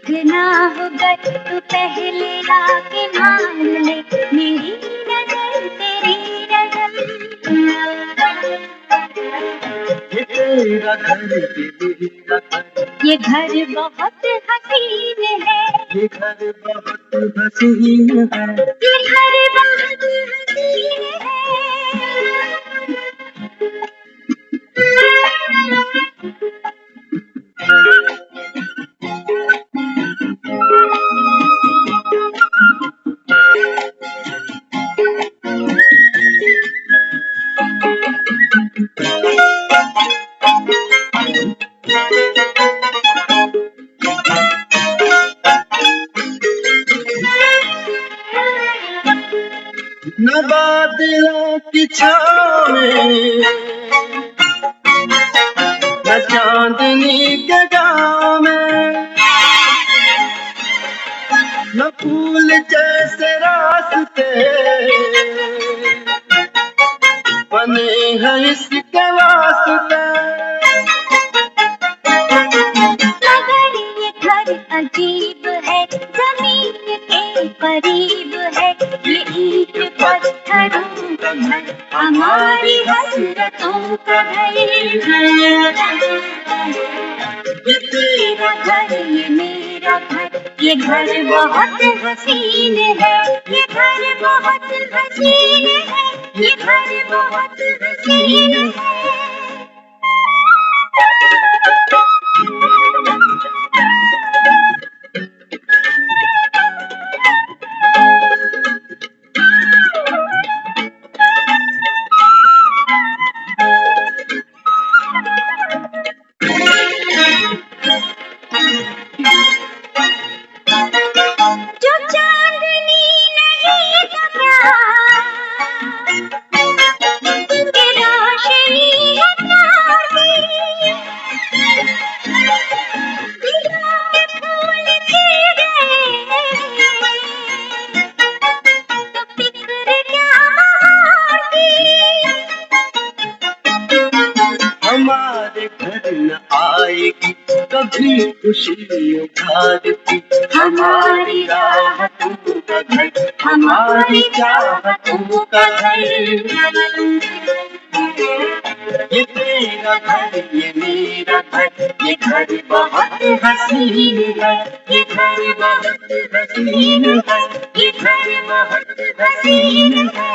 देखना होगा तू पहले आके मान ले, मेरी नजर तेरी नजर। ये तेरा घर ये मेरा घर, ये घर बहुत हसीन है, ये घर बहुत हसीन है, ये घर बहुत हसीन है। न बादलों की छाँव में, न चांदनी के गाँव में, न फूल जैसे रास्ते बने हैं इसके वास्ते। मगर ये घर अजीब है, जमीन के करीब है, ये ईंट पत्थरों का घर, हमारी हसरतों का घर। ये तेरा घर ये मेरा घर, ये घर बहुत हसीन है, ये घर बहुत हसीन है, ये घर बहुत हसीन है। जो चांदनी नहीं तो क्या, ये रोशनी है प्यार की। दिलों में फूल खिल गए, तो फिक्र क्या बहार की। हमारे घर न आएगी कभी खुशी उधार की, हमारी राहतों का घर, हमारी चाहतों का घर। ये तेरा घर ये मेरा घर, ये घर बहुत हसीन है, ये घर बहुत हसीन है, ये घर बहुत हसीन है।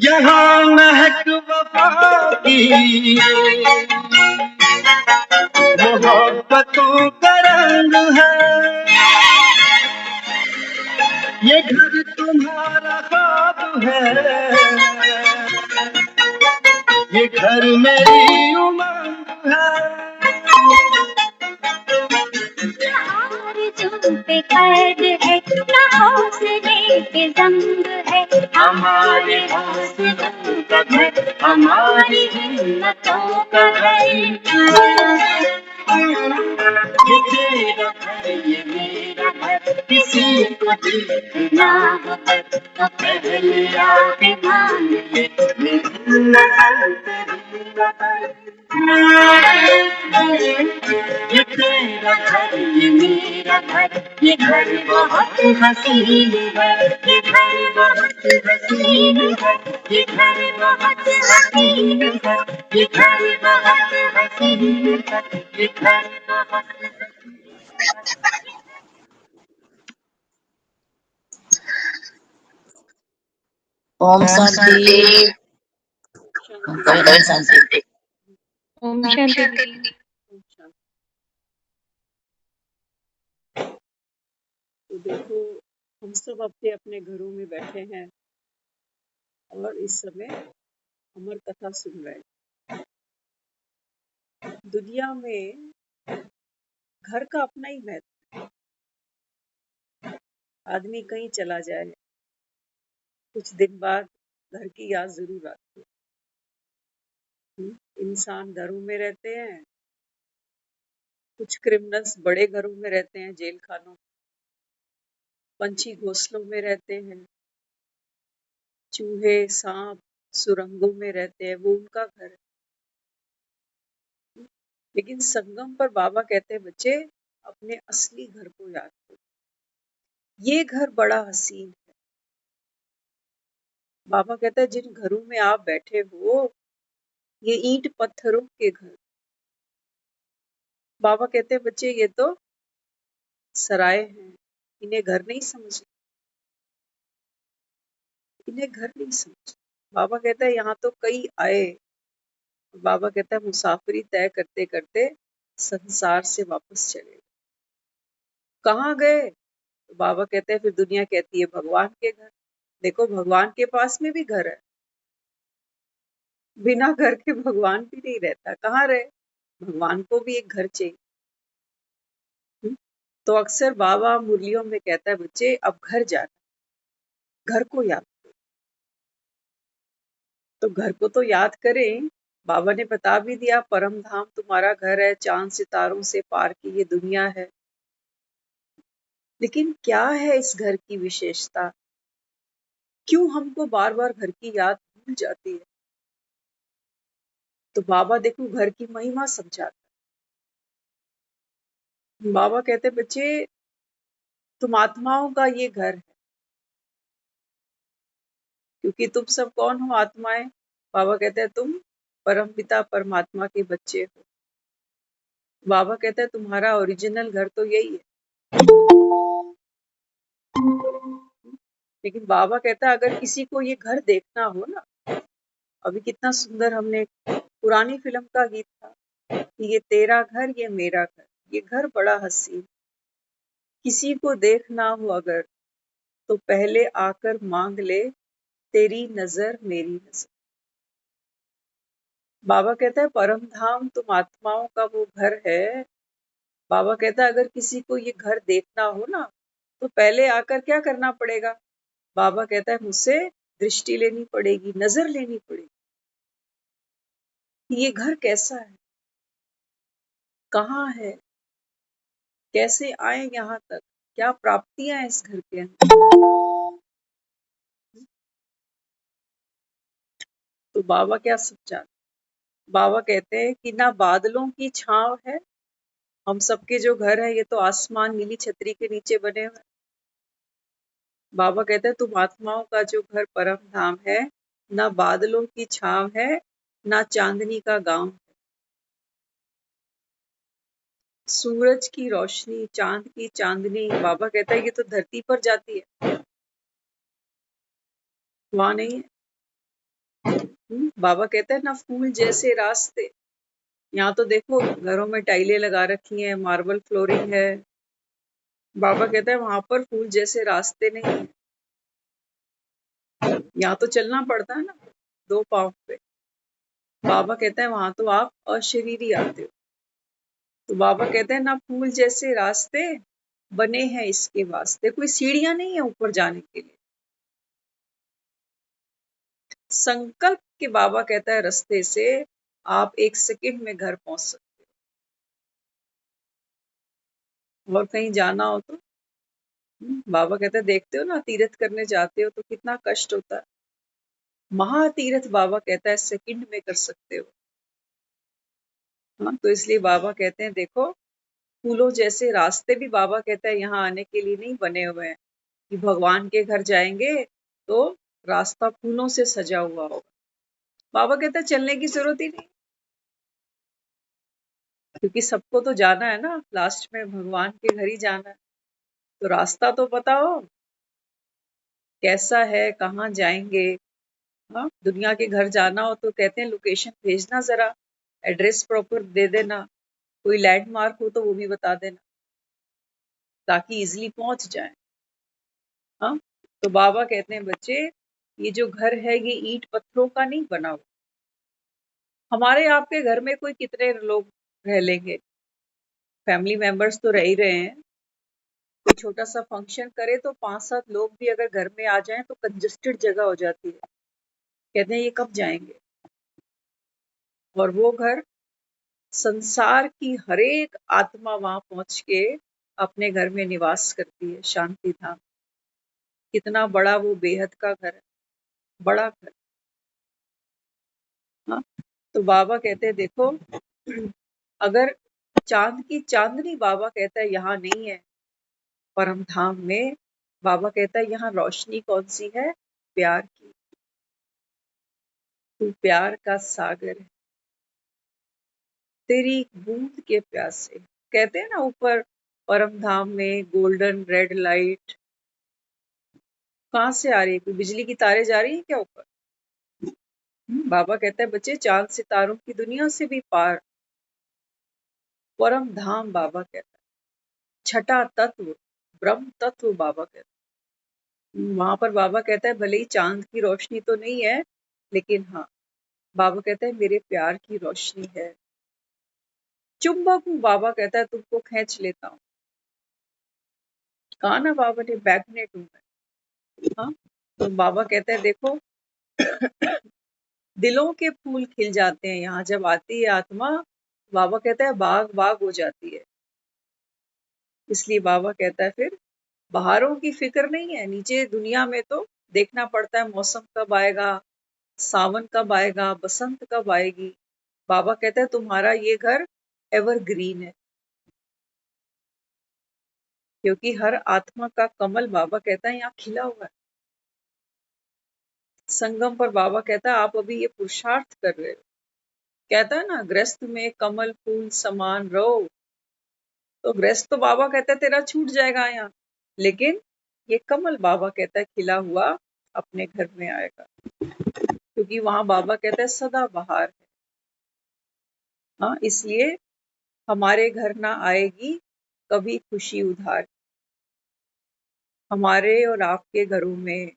यहाँ महक वफा की, मोहब्बतों का रंग है। ये घर तुम्हारा ख्वाब है, ये घर मेरी उमंग है। आरज़ू पे कैद है, ना हौसले पे जंग है, हमारे हौसलों का घर, हमारी हिम्मतों का घर। ये तेरा घर ये मेरा घर, किसी को देखना हो तो पहले आके मान ले, मेरी नजर तेरी नजर। ये तेरा घर ये मेरा घर, ये घर बहुत हसीन है, ये घर बहुत हसीन है, ये घर बहुत हसीन है, ये घर बहुत हसीन है, ये घर बहुत हसीन है। ओम शांति। ओम शांति। ओम शांति दीदी। तो देखो हम सब अपने अपने घरों में बैठे हैं और इस समय अमर कथा सुन रहे हैं। दुनिया में घर का अपना ही महत्व है। आदमी कहीं चला जाए, कुछ दिन बाद घर की याद जरूर आती है। इंसान घरों में रहते हैं, कुछ क्रिमिनल्स बड़े घरों में रहते हैं, जेल खानों, पंछी घोंसलों में रहते हैं, चूहे सांप सुरंगों में रहते हैं, वो उनका घर है। लेकिन संगम पर बाबा कहते हैं बच्चे अपने असली घर को याद करो, ये घर बड़ा हसीन है। बाबा कहता है जिन घरों में आप बैठे हो ये ईंट पत्थरों के घर। बाबा कहते हैं बच्चे ये तो सराय हैं, इन्हें घर नहीं समझ, इन्हें घर नहीं समझ। बाबा कहता है यहाँ तो कई आए, बाबा कहता है मुसाफिरी तय करते करते संसार से वापस चले गए। कहाँ गए? तो बाबा कहते हैं फिर दुनिया कहती है भगवान के घर। देखो भगवान के पास में भी घर है, बिना घर के भगवान भी नहीं रहता। कहाँ रहे? भगवान को भी एक घर चाहिए। तो अक्सर बाबा मुरलियों में कहता है बच्चे अब घर जाना, घर को याद करो। तो घर को तो याद करें, बाबा ने बता भी दिया परम धाम तुम्हारा घर है, चांद सितारों से पार की ये दुनिया है। लेकिन क्या है इस घर की विशेषता? क्यों हमको बार बार घर की याद भूल जाती है? तो बाबा देखो घर की महिमा समझाता है। बाबा कहते बच्चे तुम आत्माओं का ये घर है, क्योंकि तुम सब कौन हो? आत्माएं। बाबा कहते हैं तुम परमपिता परमात्मा के बच्चे हो। बाबा कहते हैं तुम्हारा ओरिजिनल घर तो यही है। लेकिन बाबा कहता है अगर किसी को ये घर देखना हो ना, अभी कितना सुंदर हमने पुरानी फिल्म का गीत था कि ये तेरा घर ये मेरा घर, ये घर बड़ा हसीन। किसी को देखना हो अगर तो पहले आकर मांग ले तेरी नजर मेरी नजर। बाबा कहता है परम धाम तुम आत्माओं का वो घर है। बाबा कहता है अगर किसी को ये घर देखना हो ना तो पहले आकर क्या करना पड़ेगा? बाबा कहता है मुझसे दृष्टि लेनी पड़ेगी, नजर लेनी पड़ेगी कि ये घर कैसा है, कहाँ है, कैसे आए यहाँ तक, क्या प्राप्तियां हैं इस घर के अंदर। तो बाबा क्या समझा? बाबा कहते हैं कि ना बादलों की छांव है, हम सबके जो घर है ये तो आसमान नीली छतरी के नीचे बने हुए हैं। बाबा कहते हैं तुम आत्माओं का जो घर परम धाम है, ना बादलों की छांव है, ना चांदनी का गांव है। सूरज की रोशनी, चांद की चांदनी, बाबा कहता है ये तो धरती पर जाती है, वहां नहीं है। बाबा कहता है ना फूल जैसे रास्ते, यहाँ तो देखो घरों में टाइलें लगा रखी हैं, मार्बल फ्लोरिंग है। बाबा कहता है वहां पर फूल जैसे रास्ते नहीं है, यहाँ तो चलना पड़ता है ना दो पांव पे। बाबा कहता है वहां तो आप अशरीरी आते हो। तो बाबा कहते हैं ना फूल जैसे रास्ते बने हैं इसके वास्ते, कोई सीढ़ियां नहीं है ऊपर जाने के लिए। संकल्प के बाबा कहता है रास्ते से आप एक सेकंड में घर पहुंच सकते हो। और कहीं जाना हो तो बाबा कहते हैं देखते हो ना तीर्थ करने जाते हो तो कितना कष्ट होता है, महातीर्थ बाबा कहता है सेकंड में कर सकते हो। हाँ, तो इसलिए बाबा कहते हैं देखो फूलों जैसे रास्ते भी बाबा कहता है यहाँ आने के लिए नहीं बने हुए हैं कि भगवान के घर जाएंगे तो रास्ता फूलों से सजा हुआ होगा। बाबा कहता है चलने की जरूरत ही नहीं, क्योंकि सबको तो जाना है ना, लास्ट में भगवान के घर ही जाना है। तो रास्ता तो पता हो कैसा है, कहाँ जाएंगे। हाँ, दुनिया के घर जाना हो तो कहते हैं लोकेशन भेजना, जरा एड्रेस प्रॉपर दे देना, कोई लैंडमार्क हो तो वो भी बता देना ताकि इजिली पहुंच जाए। हाँ, तो बाबा कहते हैं बच्चे ये जो घर है ये ईंट पत्थरों का नहीं बना हुआ। हमारे आपके घर में कोई कितने लोग रह लेंगे? फैमिली मेंबर्स तो रह ही रहे हैं। कोई छोटा सा फंक्शन करे तो 5-7 लोग भी अगर घर में आ जाएं तो कंजस्टेड जगह हो जाती है। कहते हैं ये कब जाएंगे। और वो घर संसार की हरेक आत्मा वहां पहुंच के अपने घर में निवास करती है, शांति धाम। कितना बड़ा वो बेहद का घर है, बड़ा घर। हाँ, तो बाबा कहते हैं देखो, अगर चांद की चांदनी, बाबा कहता है यहाँ नहीं है परम धाम में। बाबा कहता है यहाँ रोशनी कौन सी है? प्यार की। तू प्यार का सागर है, तेरी एक बूंद के प्यासे। कहते हैं ना ऊपर परम धाम में गोल्डन रेड लाइट कहाँ से आ रही है? कोई बिजली की तारें जा रही है क्या ऊपर? बाबा कहता है बच्चे, चांद सितारों की दुनिया से भी पार परम धाम। बाबा कहता है छठा तत्व, ब्रह्म तत्व। बाबा कहता है वहां पर, बाबा कहता है भले ही चांद की रोशनी तो नहीं है, लेकिन हाँ, बाबा कहता है मेरे प्यार की रोशनी है। चुंबक हूँ, बाबा कहता है तुमको खींच लेता हूँ। कहा ना बाबा ने, मैग्नेट हूँ मैं। हाँ, तो बाबा कहता है देखो, दिलों के फूल खिल जाते हैं यहाँ जब आती है आत्मा। बाबा कहता है बाग बाग हो जाती है। इसलिए बाबा कहता है फिर बहारों की फिक्र नहीं है। नीचे दुनिया में तो देखना पड़ता है मौसम कब आएगा, सावन कब आएगा, बसंत कब आएगी। बाबा कहता है तुम्हारा ये घर एवरग्रीन है, क्योंकि हर आत्मा का कमल, बाबा कहता है यहाँ खिला हुआ है। संगम पर बाबा कहता है आप अभी ये पुरुषार्थ कर रहे हो। कहता है ना, ग्रस्त में कमल फूल समान रहो। तो ग्रस्त तो बाबा कहता है तेरा छूट जाएगा यहाँ, लेकिन ये कमल बाबा कहता है खिला हुआ अपने घर में आएगा, क्योंकि वहां बाबा कहता है सदा बहार है। हाँ, इसलिए हमारे घर ना आएगी कभी खुशी उधार। हमारे और आपके घरों में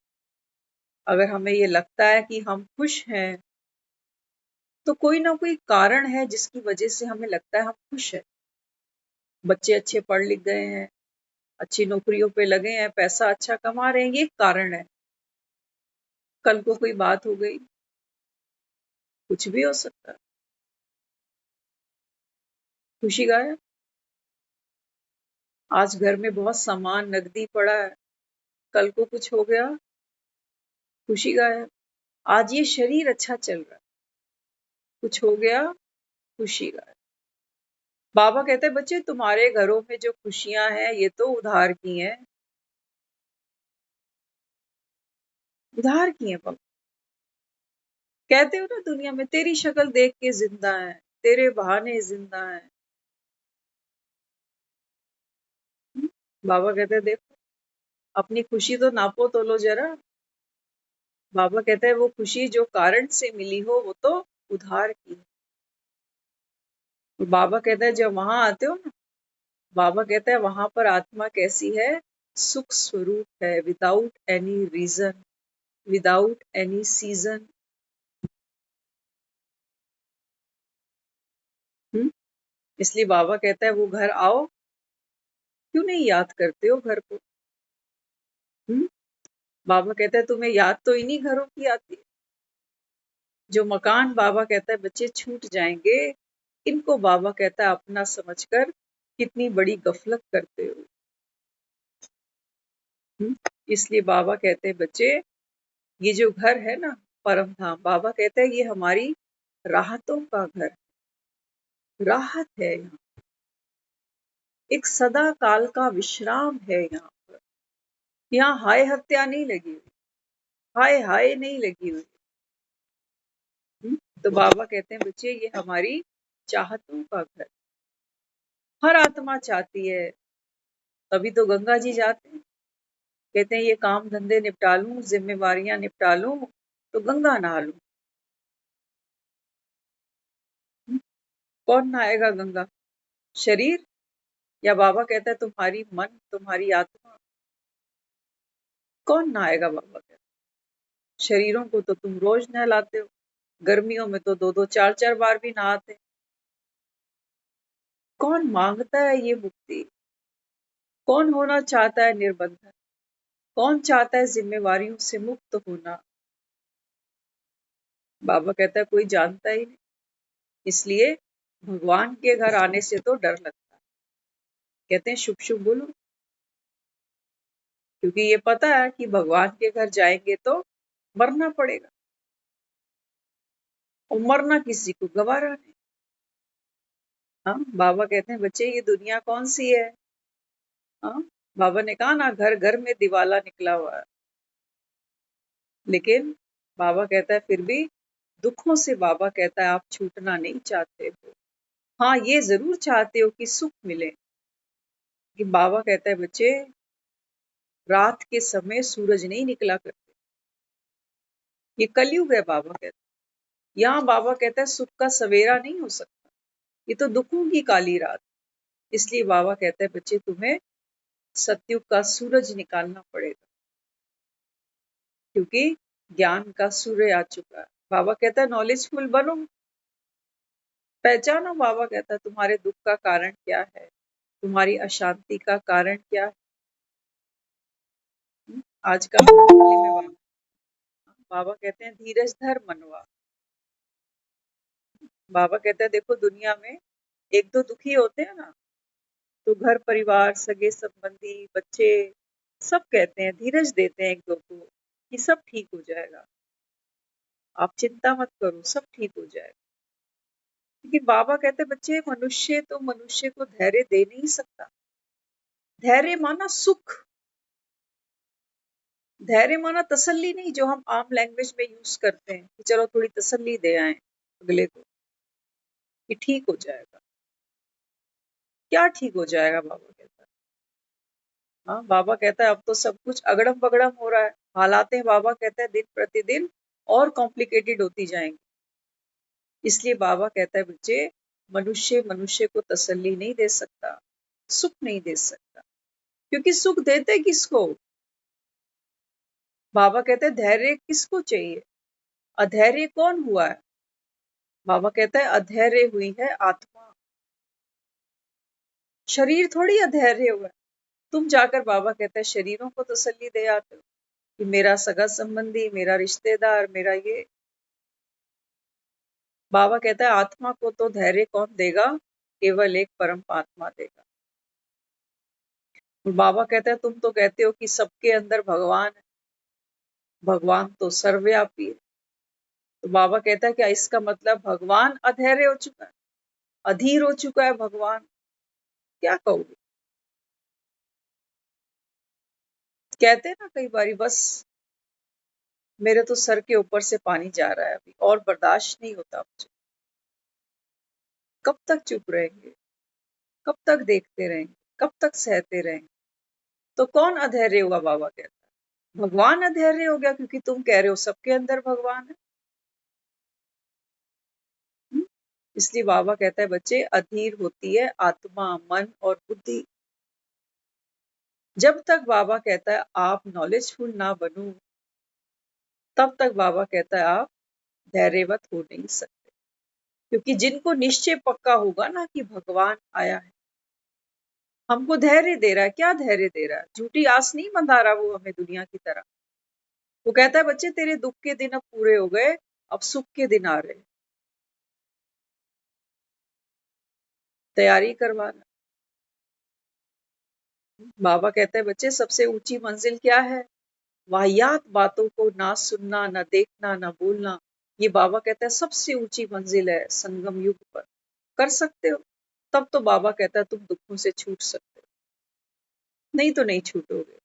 अगर हमें ये लगता है कि हम खुश हैं, तो कोई ना कोई कारण है जिसकी वजह से हमें लगता है हम खुश हैं। बच्चे अच्छे पढ़ लिख गए हैं, अच्छी नौकरियों पे लगे हैं, पैसा अच्छा कमा रहे हैं, ये कारण है। कल को कोई बात हो गई, कुछ भी हो सकता है, खुशी गायब। आज घर में बहुत सामान नकदी पड़ा है, कल को कुछ हो गया, खुशी गायब। आज ये शरीर अच्छा चल रहा है, कुछ हो गया, खुशी गायब। बाबा कहते हैं बच्चे तुम्हारे घरों में जो खुशियां हैं ये तो उधार की हैं, उधार की हैं। बाबा कहते हो ना, दुनिया में तेरी शक्ल देख के जिंदा है, तेरे बहाने जिंदा है। बाबा कहते हैं देखो, अपनी खुशी तो नापो तोलो जरा। बाबा कहते हैं वो खुशी जो कारण से मिली हो वो तो उधार की है। और बाबा कहता है जब वहां आते हो ना, बाबा कहता है वहां पर आत्मा कैसी है? सुख स्वरूप है, without any reason, without any season. इसलिए बाबा कहता है वो घर आओ, क्यों नहीं याद करते हो घर को? बाबा कहता है तुम्हें याद तो इन्हीं घरों की आती है। जो मकान बाबा कहता है बच्चे छूट जाएंगे, इनको बाबा कहता है अपना समझकर कितनी बड़ी गफलत करते हो। इसलिए बाबा कहते हैं बच्चे, ये जो घर है ना परम धाम, बाबा कहता है ये हमारी राहतों का घर, राहत है यहाँ, एक सदा काल का विश्राम है यहाँ पर। यहाँ हाय हत्या नहीं लगी हुई, हाय हाय नहीं लगी हुई। तो बाबा कहते हैं बच्चे ये हमारी चाहतों का घर। हर आत्मा चाहती है, तभी तो गंगा जी जाते हैं, कहते हैं ये काम धंधे निपटा लूं, जिम्मेवारियां निपटा लूं, तो गंगा नहा लूं। कौन नहाएगा गंगा? शरीर? या बाबा कहता है तुम्हारी मन, तुम्हारी आत्मा? कौन नहाएगा? बाबा कहता है शरीरों को तो तुम रोज नहलाते हो, गर्मियों में तो 2-2 4-4 बार भी नहाते। कौन मांगता है ये मुक्ति? कौन होना चाहता है निर्बंधन? कौन चाहता है जिम्मेवारियों से मुक्त होना? बाबा कहता है कोई जानता ही नहीं। इसलिए भगवान के घर आने से तो डर लगता है। कहते हैं शुभ शुभ बोलो, क्योंकि ये पता है कि भगवान के घर जाएंगे तो मरना पड़ेगा, और मरना किसी को गवारा नहीं। हाँ, बाबा कहते हैं बच्चे ये दुनिया कौन सी है। हाँ, बाबा ने कहा ना घर घर में दिवाला निकला हुआ है, लेकिन बाबा कहता है फिर भी दुखों से बाबा कहता है आप छूटना नहीं चाहते हो। हाँ, ये जरूर चाहते हो कि सुख मिले। कि बाबा कहता है बच्चे रात के समय सूरज नहीं निकला करते, ये कलयुग है। बाबा कहता है यहाँ बाबा कहता है सुख का सवेरा नहीं हो सकता, ये तो दुखों की काली रात। इसलिए बाबा कहता है बच्चे तुम्हें सतयुग का सूरज निकालना पड़ेगा, क्योंकि ज्ञान का सूर्य आ चुका है। बाबा कहता है नॉलेजफुल बनो, पहचानो। बाबा कहता है तुम्हारे दुख का कारण क्या है, तुम्हारी अशांति का कारण क्या है। आज का मुरली में बाबा कहते हैं धीरज धर मनवा। बाबा कहते हैं देखो दुनिया में एक दो दुखी होते हैं ना, तो घर परिवार सगे संबंधी बच्चे सब कहते हैं, धीरज देते हैं एक दो को कि सब ठीक हो जाएगा, आप चिंता मत करो, सब ठीक हो जाएगा। लेकिन बाबा कहते हैं बच्चे मनुष्य तो मनुष्य को धैर्य दे नहीं सकता। धैर्य माना सुख, धैर्य माना तसल्ली नहीं, जो हम आम लैंग्वेज में यूज करते हैं कि चलो थोड़ी तसल्ली दे आए अगले को कि ठीक हो जाएगा। क्या ठीक हो जाएगा, बाबा कहता है। हाँ, बाबा कहता है अब तो सब कुछ अगड़म बगड़म हो रहा है, हालातें बाबा कहता है दिन प्रतिदिन और कॉम्प्लिकेटेड होती जाएंगी। इसलिए बाबा कहता है बच्चे मनुष्य मनुष्य को तसल्ली नहीं दे सकता, सुख नहीं दे सकता, क्योंकि सुख देते किसको। बाबा कहते हैं धैर्य किसको चाहिए, अधैर्य कौन हुआ है। बाबा कहता है अधैर्य हुई है आत्मा, शरीर थोड़ी अधैर्य हुआ है। तुम जाकर बाबा कहता है शरीरों को तसल्ली दे आते हो कि मेरा सगा संबंधी, मेरा रिश्तेदार, मेरा ये। बाबा कहता है आत्मा को तो धैर्य कौन देगा, केवल एक परम आत्मा देगा। और बाबा कहता है तुम तो कहते हो कि सबके अंदर भगवान है, भगवान तो सर्वव्यापी है। तो बाबा कहता है क्या इसका मतलब भगवान अधैर्य हो चुका है, अधीर हो चुका है भगवान, क्या कहोगे। कहते हैं ना कई बारी बस मेरे तो सर के ऊपर से पानी जा रहा है अभी, और बर्दाश्त नहीं होता मुझे। कब तक चुप रहेंगे, कब तक देखते रहेंगे, कब तक सहते रहेंगे। तो कौन अधैर्य हुआ, बाबा कहता है भगवान अधैर्य हो गया, क्योंकि तुम कह रहे हो सबके अंदर भगवान है। इसलिए बाबा कहता है बच्चे अधीर होती है आत्मा, मन और बुद्धि। जब तक बाबा कहता है आप नॉलेजफुल ना बनो, तब तक बाबा कहता है आप धैर्यवत हो नहीं सकते। क्योंकि जिनको निश्चय पक्का होगा ना कि भगवान आया है, हमको धैर्य दे रहा है। क्या धैर्य दे रहा है, झूठी आस नहीं बंधा रहा वो हमें दुनिया की तरह। वो कहता है बच्चे तेरे दुख के दिन अब पूरे हो गए, अब सुख के दिन आ रहे, तैयारी करवाना। बाबा कहता है बच्चे सबसे ऊंची मंजिल क्या है, वाहियात बातों को ना सुनना, ना देखना, ना बोलना। ये बाबा कहता है सबसे ऊंची मंजिल है संगम युग पर। कर सकते हो तब तो बाबा कहता है तुम दुखों से छूट सकते हो, नहीं तो नहीं छूटोगे।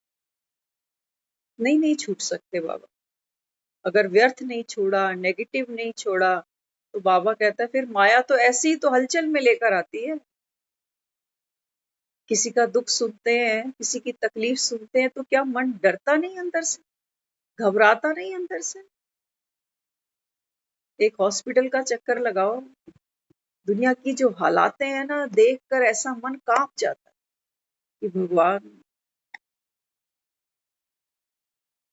नहीं छूट सकते बाबा। अगर व्यर्थ नहीं छोड़ा, नेगेटिव नहीं छोड़ा, तो बाबा कहता है फिर माया तो ऐसी ही तो हलचल में लेकर आती है। किसी का दुख सुनते हैं, किसी की तकलीफ सुनते हैं, तो क्या मन डरता नहीं अंदर से, घबराता नहीं अंदर से। एक हॉस्पिटल का चक्कर लगाओ, दुनिया की जो हालातें हैं ना, देखकर ऐसा मन कांप जाता है कि भगवान।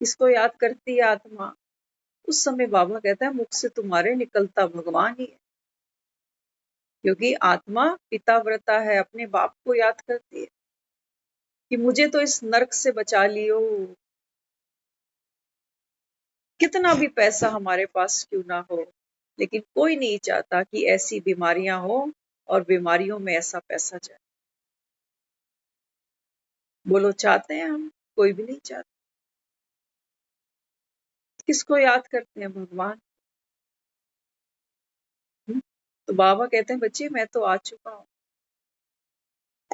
किसको याद करती है आत्मा, उस समय बाबा कहता है मुख से तुम्हारे निकलता भगवान ही है। क्योंकि आत्मा पिताव्रता है, अपने बाप को याद करती है कि मुझे तो इस नरक से बचा लियो। कितना भी पैसा हमारे पास क्यों ना हो, लेकिन कोई नहीं चाहता कि ऐसी बीमारियां हो और बीमारियों में ऐसा पैसा जाए। बोलो चाहते हैं हम? कोई भी नहीं चाहता। किसको याद करते हैं? भगवान। तो बाबा कहते हैं बच्चे मैं तो आ चुका हूँ।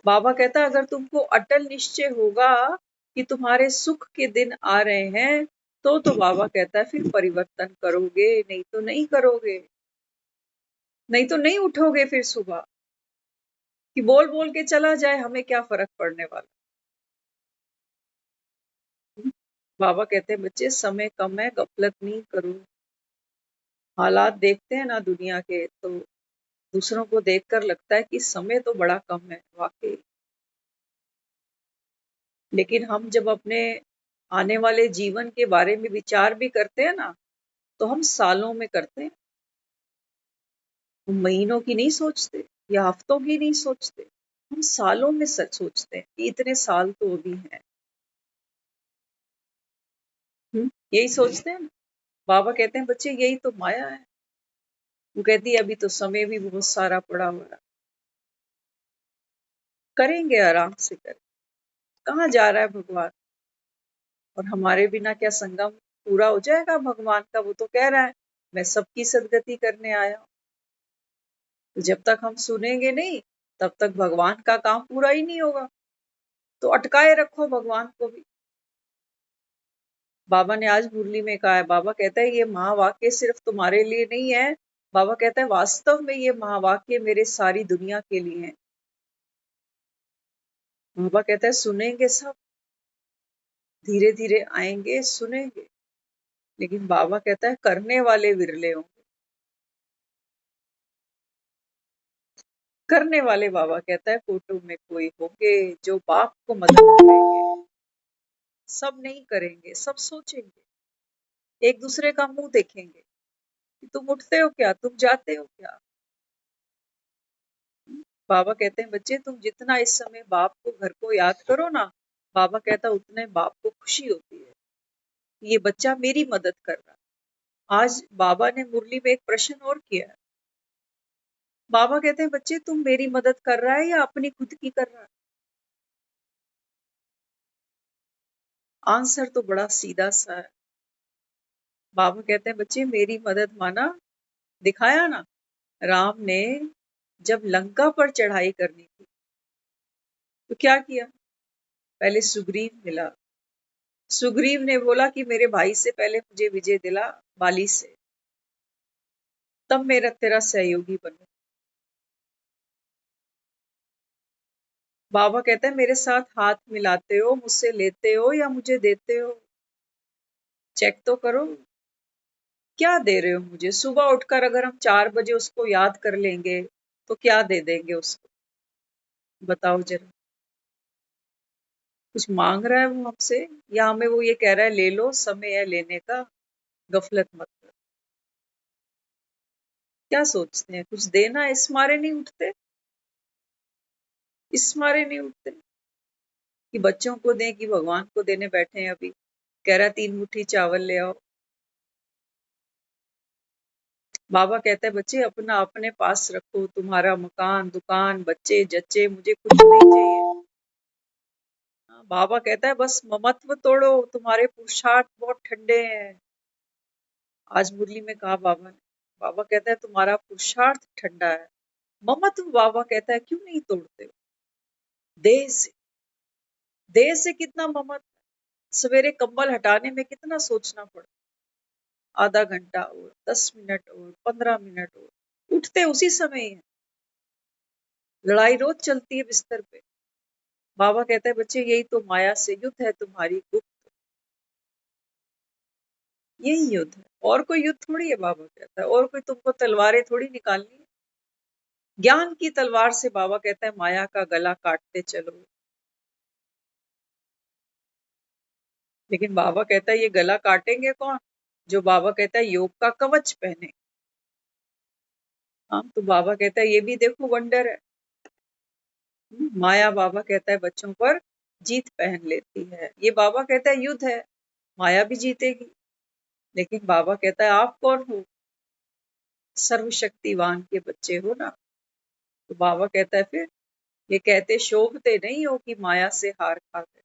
बाबा कहता है अगर तुमको अटल निश्चय होगा कि तुम्हारे सुख के दिन आ रहे हैं तो बाबा कहता है फिर परिवर्तन करोगे, नहीं तो नहीं करोगे, नहीं तो नहीं उठोगे फिर सुबह कि बोल बोल के चला जाए, हमें क्या फर्क पड़ने वाला। बाबा कहते हैं बच्चे समय कम है, गफलत नहीं करो। हालात देखते हैं ना दुनिया के, तो दूसरों को देखकर लगता है कि समय तो बड़ा कम है वाकई। लेकिन हम जब अपने आने वाले जीवन के बारे में विचार भी करते हैं ना, तो हम सालों में करते हैं, हम महीनों की नहीं सोचते या हफ्तों की नहीं सोचते, हम सालों में सच सोचते हैं कि इतने साल तो अभी हैं। यही सोचते हैं ना। बाबा कहते हैं बच्चे यही तो माया है। वो कहती है अभी तो समय भी बहुत सारा पड़ा हुआ है, करेंगे आराम से करें। कहाँ जा रहा है भगवान? और हमारे बिना क्या संगम पूरा हो जाएगा भगवान का? वो तो कह रहा है मैं सबकी सदगति करने आया हूँ। तो जब तक हम सुनेंगे नहीं तब तक भगवान का काम पूरा ही नहीं होगा। तो अटकाए रखो भगवान को भी। बाबा ने आज मुरली में कहा है, बाबा कहता है ये महावाक्य सिर्फ तुम्हारे लिए नहीं है। बाबा कहता है वास्तव में ये महावाक्य मेरे सारी दुनिया के लिए है। बाबा कहता है सुनेंगे सब, धीरे धीरे आएंगे सुनेंगे, लेकिन बाबा कहता है करने वाले विरले होंगे। करने वाले बाबा कहता है कोटों में कोई होंगे जो बाप को मदद करेंगे। सब नहीं करेंगे, सब सोचेंगे, एक दूसरे का मुंह देखेंगे कि तुम उठते हो क्या, तुम जाते हो क्या। बाबा कहते हैं बच्चे तुम जितना इस समय बाप को, घर को याद करो ना, बाबा कहता है उतने बाप को खुशी होती है, ये बच्चा मेरी मदद कर रहा है। आज बाबा ने मुरली में एक प्रश्न और किया है। बाबा कहते हैं बच्चे तुम मेरी मदद कर रहा है या अपनी खुद की कर रहा है? आंसर तो बड़ा सीधा सा है। बाबा कहते हैं बच्चे मेरी मदद माना, दिखाया ना राम ने जब लंका पर चढ़ाई करनी थी तो क्या किया? पहले सुग्रीव मिला, सुग्रीव ने बोला कि मेरे भाई से पहले मुझे विजय दिला बाली से, तब मेरा तेरा सहयोगी बनूं। बाबा कहता है मेरे साथ हाथ मिलाते हो, मुझसे लेते हो या मुझे देते हो? चेक तो करो, क्या दे रहे हो मुझे? सुबह उठकर अगर हम 4 बजे उसको याद कर लेंगे तो क्या दे देंगे उसको? बताओ जरा। कुछ मांग रहा है वो हमसे या हमें वो ये कह रहा है ले लो, समय है लेने का, गफलत मत करो? क्या सोचते हैं? कुछ देना, इस मारे नहीं उठते, इस मारे नहीं उठते कि बच्चों को दें कि भगवान को देने बैठे हैं। अभी कह रहा है 3 मुट्ठी चावल ले आओ। बाबा कहता है बच्चे अपना अपने पास रखो, तुम्हारा मकान, दुकान, बच्चे जच्चे मुझे कुछ नहीं चाहिए। बाबा कहता है बस ममत्व तोड़ो, तुम्हारे पुरुषार्थ बहुत ठंडे हैं। आज मुरली में कहा बाबा ने, बाबा कहता है तुम्हारा पुरुषार्थ ठंडा है, ममत्व बाबा कहता है क्यों नहीं तोड़ते हो? देह से, देह से कितना ममत्व। सवेरे कंबल हटाने में कितना सोचना पड़ा, आधा घंटा और 10 मिनट और 15 मिनट और उठते उसी समय है। लड़ाई रोज चलती है बिस्तर पे। बाबा कहता है बच्चे यही तो माया से युद्ध है तुम्हारी, गुप्त, यही युद्ध है, और कोई युद्ध थोड़ी है। बाबा कहता है और कोई तुमको तलवारें थोड़ी निकालनी है। ज्ञान की तलवार से बाबा कहता है माया का गला काटते चलो। लेकिन बाबा कहता है ये गला काटेंगे कौन? जो बाबा कहता है योग का कवच पहने। हाँ, तो बाबा कहता है ये भी देखो वंडर है। माया बाबा कहता है बच्चों पर जीत पहन लेती है। ये बाबा कहता है युद्ध है, माया भी जीतेगी। लेकिन बाबा कहता है आप कौन हो? सर्वशक्तिवान के बच्चे हो ना। तो बाबा कहता है फिर ये कहते शोभते नहीं हो कि माया से हार खा गए।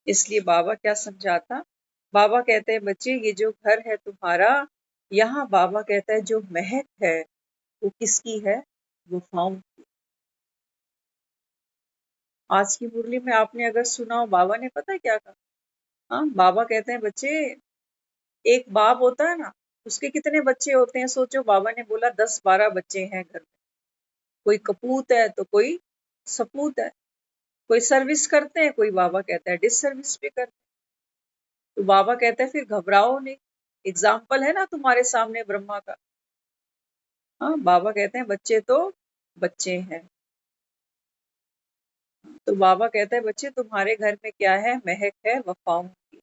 इसलिए बाबा क्या समझाता, बाबा कहते हैं बच्चे ये जो घर है तुम्हारा, यहाँ बाबा कहता है जो महक है वो किसकी है, वफाओं की। आज की मुरली में आपने अगर सुना हो, बाबा ने पता है क्या कहा। हाँ, बाबा कहते हैं बच्चे एक बाप होता है ना, उसके कितने बच्चे होते हैं सोचो। बाबा ने बोला 10-12 बच्चे हैं घर में। कोई कपूत है तो कोई सपूत है, कोई सर्विस करते हैं, कोई बाबा कहता है डिस सर्विस भी करते हैं। तो बाबा कहता है फिर घबराओ नहीं, एग्जाम्पल है ना तुम्हारे सामने ब्रह्मा का। हाँ, बाबा कहते हैं बच्चे तो बच्चे हैं। तो बाबा कहता है बच्चे तुम्हारे घर में क्या है, महक है वफाओं की।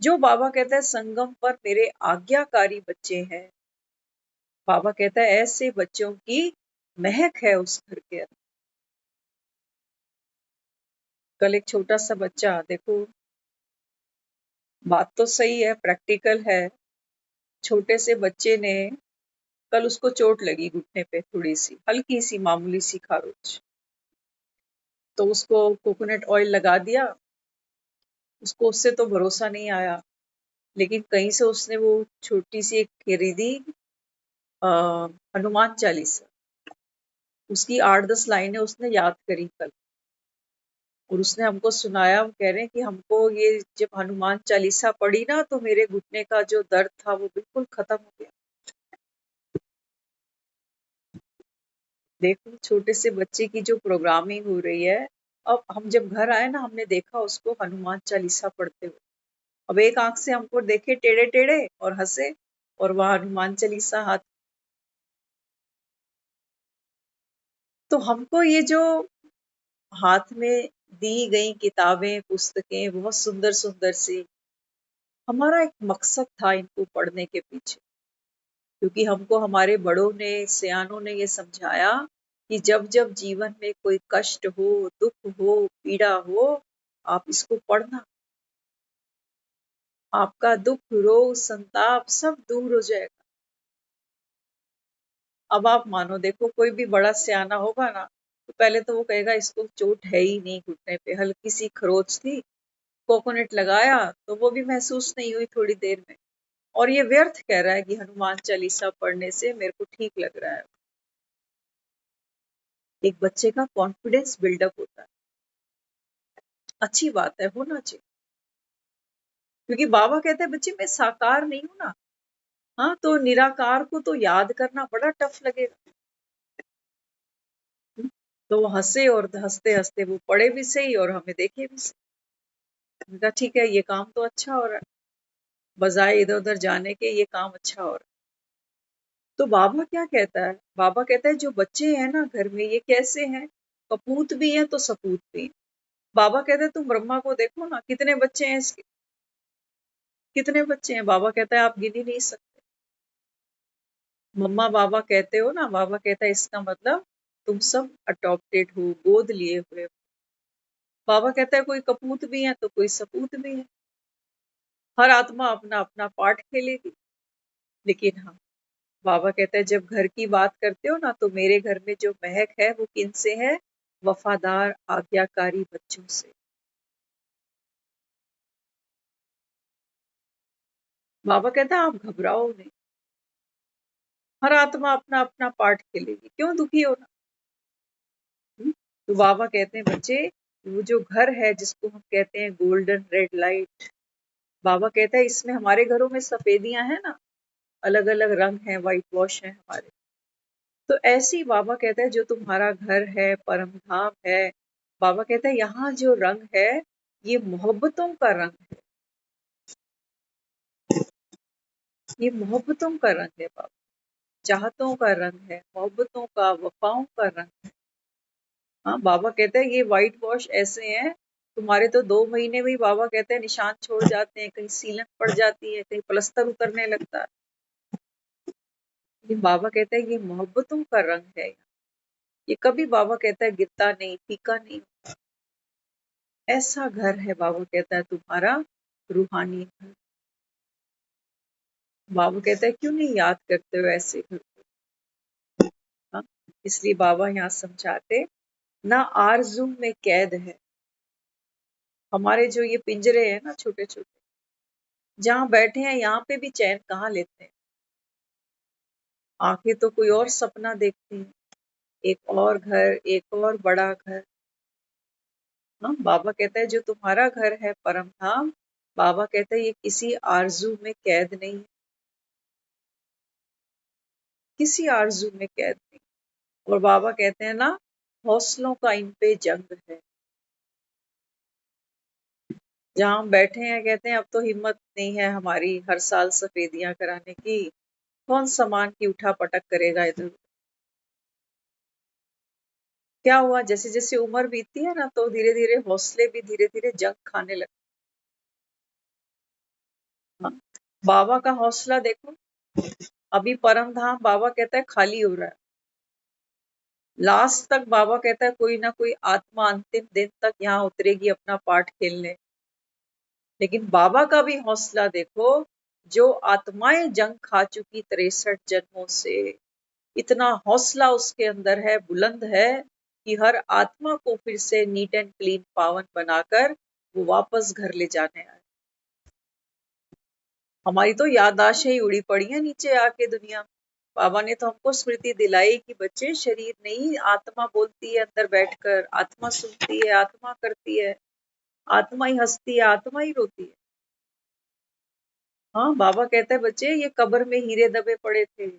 जो बाबा कहता है संगम पर मेरे आज्ञाकारी बच्चे हैं, बाबा कहता है ऐसे बच्चों की महक है उस घर के अंदर। कल एक छोटा सा बच्चा, देखो बात तो सही है, प्रैक्टिकल है। छोटे से बच्चे ने, कल उसको चोट लगी घुटने पे, थोड़ी सी हल्की सी मामूली सी खारोच। तो उसको कोकोनट ऑयल लगा दिया। उसको उससे तो भरोसा नहीं आया, लेकिन कहीं से उसने वो छोटी सी एक खरीदी हनुमान चालीसा। उसकी 8-10 लाइनें उसने याद करी कल, और उसने हमको सुनाया। वो कह रहे हैं कि हमको ये जब हनुमान चालीसा पढ़ी ना, तो मेरे घुटने का जो दर्द था वो बिल्कुल खत्म हो गया। देखो छोटे से बच्चे की जो प्रोग्रामिंग हो रही है। अब हम जब घर आए ना, हमने देखा उसको हनुमान चालीसा पढ़ते हुए। अब एक आंख से हमको देखे टेढ़े टेढ़े और हंसे, और वह हनुमान चालीसा हाथ। तो हमको ये जो हाथ में दी गई किताबें पुस्तकें बहुत सुंदर सुंदर सी, हमारा एक मकसद था इनको पढ़ने के पीछे। क्योंकि हमको हमारे बड़ों ने, सयानों ने ये समझाया कि जब जब जीवन में कोई कष्ट हो, दुख हो, पीड़ा हो, आप इसको पढ़ना। आपका दुख, रोग, संताप सब दूर हो जाएगा। अब आप मानो, देखो कोई भी बड़ा सयाना होगा ना, तो पहले तो वो कहेगा इसको चोट है ही नहीं घुटने पे, हल्की सी खरोच थी, कोकोनट लगाया तो वो भी महसूस नहीं हुई थोड़ी देर में, और ये व्यर्थ कह रहा है कि हनुमान चालीसा पढ़ने से मेरे को ठीक लग रहा है। एक बच्चे का कॉन्फिडेंस बिल्डअप होता है, अच्छी बात है, होना चाहिए। क्योंकि बाबा कहते हैं बच्चे मैं साकार नहीं हूं ना। हाँ, तो निराकार को तो याद करना बड़ा टफ लगेगा। तो वो हंसे, और हंसते हंसते वो पढ़े भी सही और हमें देखे भी सही। मैंने कहा ठीक है, ये काम तो अच्छा हो रहा है, बजाय इधर उधर जाने के ये काम अच्छा हो रहा है। तो बाबा क्या कहता है, बाबा कहता है जो बच्चे हैं ना घर में, ये कैसे हैं, कपूत भी हैं तो सपूत भी हैं। बाबा कहते हैं तुम ब्रह्मा को देखो ना, कितने बच्चे हैं इसके, कितने बच्चे हैं। बाबा कहता है आप गिन ही नहीं सकते। मम्मा बाबा कहते हो ना, बाबा कहता है इसका मतलब तुम सब अडॉप्टेड हो, गोद लिए हुए हो। बाबा कहता है कोई कपूत भी है तो कोई सपूत भी है, हर आत्मा अपना अपना पार्ट खेलेगी। लेकिन हाँ, बाबा कहता है जब घर की बात करते हो ना, तो मेरे घर में जो महक है वो किन से है, वफादार आज्ञाकारी बच्चों से। बाबा कहता है आप घबराओ नहीं, हर आत्मा अपना अपना पार्ट खेलेगी, क्यों दुखी होना। तो बाबा कहते हैं बच्चे, वो जो घर है जिसको हम कहते हैं गोल्डन रेड लाइट, बाबा कहता है इसमें, हमारे घरों में सफेदियां हैं ना, अलग अलग रंग है, व्हाइट वॉश है हमारे। तो ऐसी बाबा कहता है जो तुम्हारा घर है, परम धाम है, बाबा कहता है यहाँ जो रंग है ये मोहब्बतों का रंग है, ये मोहब्बतों का रंग है बाबा, चाहतों का रंग है, मोहब्बतों का, वफाओं का रंग है। हाँ, बाबा कहते हैं ये व्हाइट वॉश ऐसे हैं, तुम्हारे तो 2 महीने में ही बाबा कहते हैं निशान छोड़ जाते हैं, कहीं सीलन पड़ जाती है, कहीं प्लस्तर उतरने लगता है। ये बाबा कहता है ये मोहब्बतों का रंग है, ये कभी बाबा कहता है गिरता नहीं, फीका नहीं। ऐसा घर है बाबा कहता है तुम्हारा रूहानी घर। बाबा कहता है क्यों नहीं याद करते हो ऐसे घर को? हाँ? इसलिए बाबा यहाँ समझाते, ना आरज़ू में कैद है। हमारे जो ये पिंजरे हैं ना छोटे छोटे, जहाँ बैठे हैं यहाँ पे भी चैन कहाँ लेते हैं। आंखें तो कोई और सपना देखती हैं, एक और घर, एक और बड़ा घर। हाँ, बाबा कहता है जो तुम्हारा घर है परम धाम, बाबा कहता है ये किसी आरजू में कैद नहीं, किसी आरजू में कैद नहीं। और बाबा कहते हैं ना, हौसलों का इन पे जंग है। जहाँ हम बैठे हैं कहते हैं अब तो हिम्मत नहीं है हमारी हर साल सफेदियां कराने की, कौन सामान की उठा पटक करेगा इधर। क्या हुआ, जैसे जैसे उम्र बीतती है ना तो धीरे धीरे हौसले भी धीरे धीरे जंग खाने लगते हैं। हाँ, बाबा का हौसला देखो, अभी परम धाम बाबा कहता है खाली हो रहा है। लास्ट तक बाबा कहता है कोई ना कोई आत्मा अंतिम दिन तक यहाँ उतरेगी अपना पाठ खेलने। लेकिन बाबा का भी हौसला देखो, जो आत्माएं जंग खा चुकी 63 जन्मों से, इतना हौसला उसके अंदर है, बुलंद है कि हर आत्मा को फिर से नीट एंड क्लीन पावन बनाकर वो वापस घर ले जाने आए। हमारी तो याददाश्तें ही उड़ी पड़ी हैं नीचे आके दुनिया में। बाबा ने तो हमको स्मृति दिलाई कि बच्चे शरीर नहीं, आत्मा बोलती है अंदर बैठकर, आत्मा सुनती है, आत्मा करती है, आत्मा ही हंसती है, आत्मा ही रोती है। हाँ, बाबा कहता है बच्चे ये कब्र में हीरे दबे पड़े थे।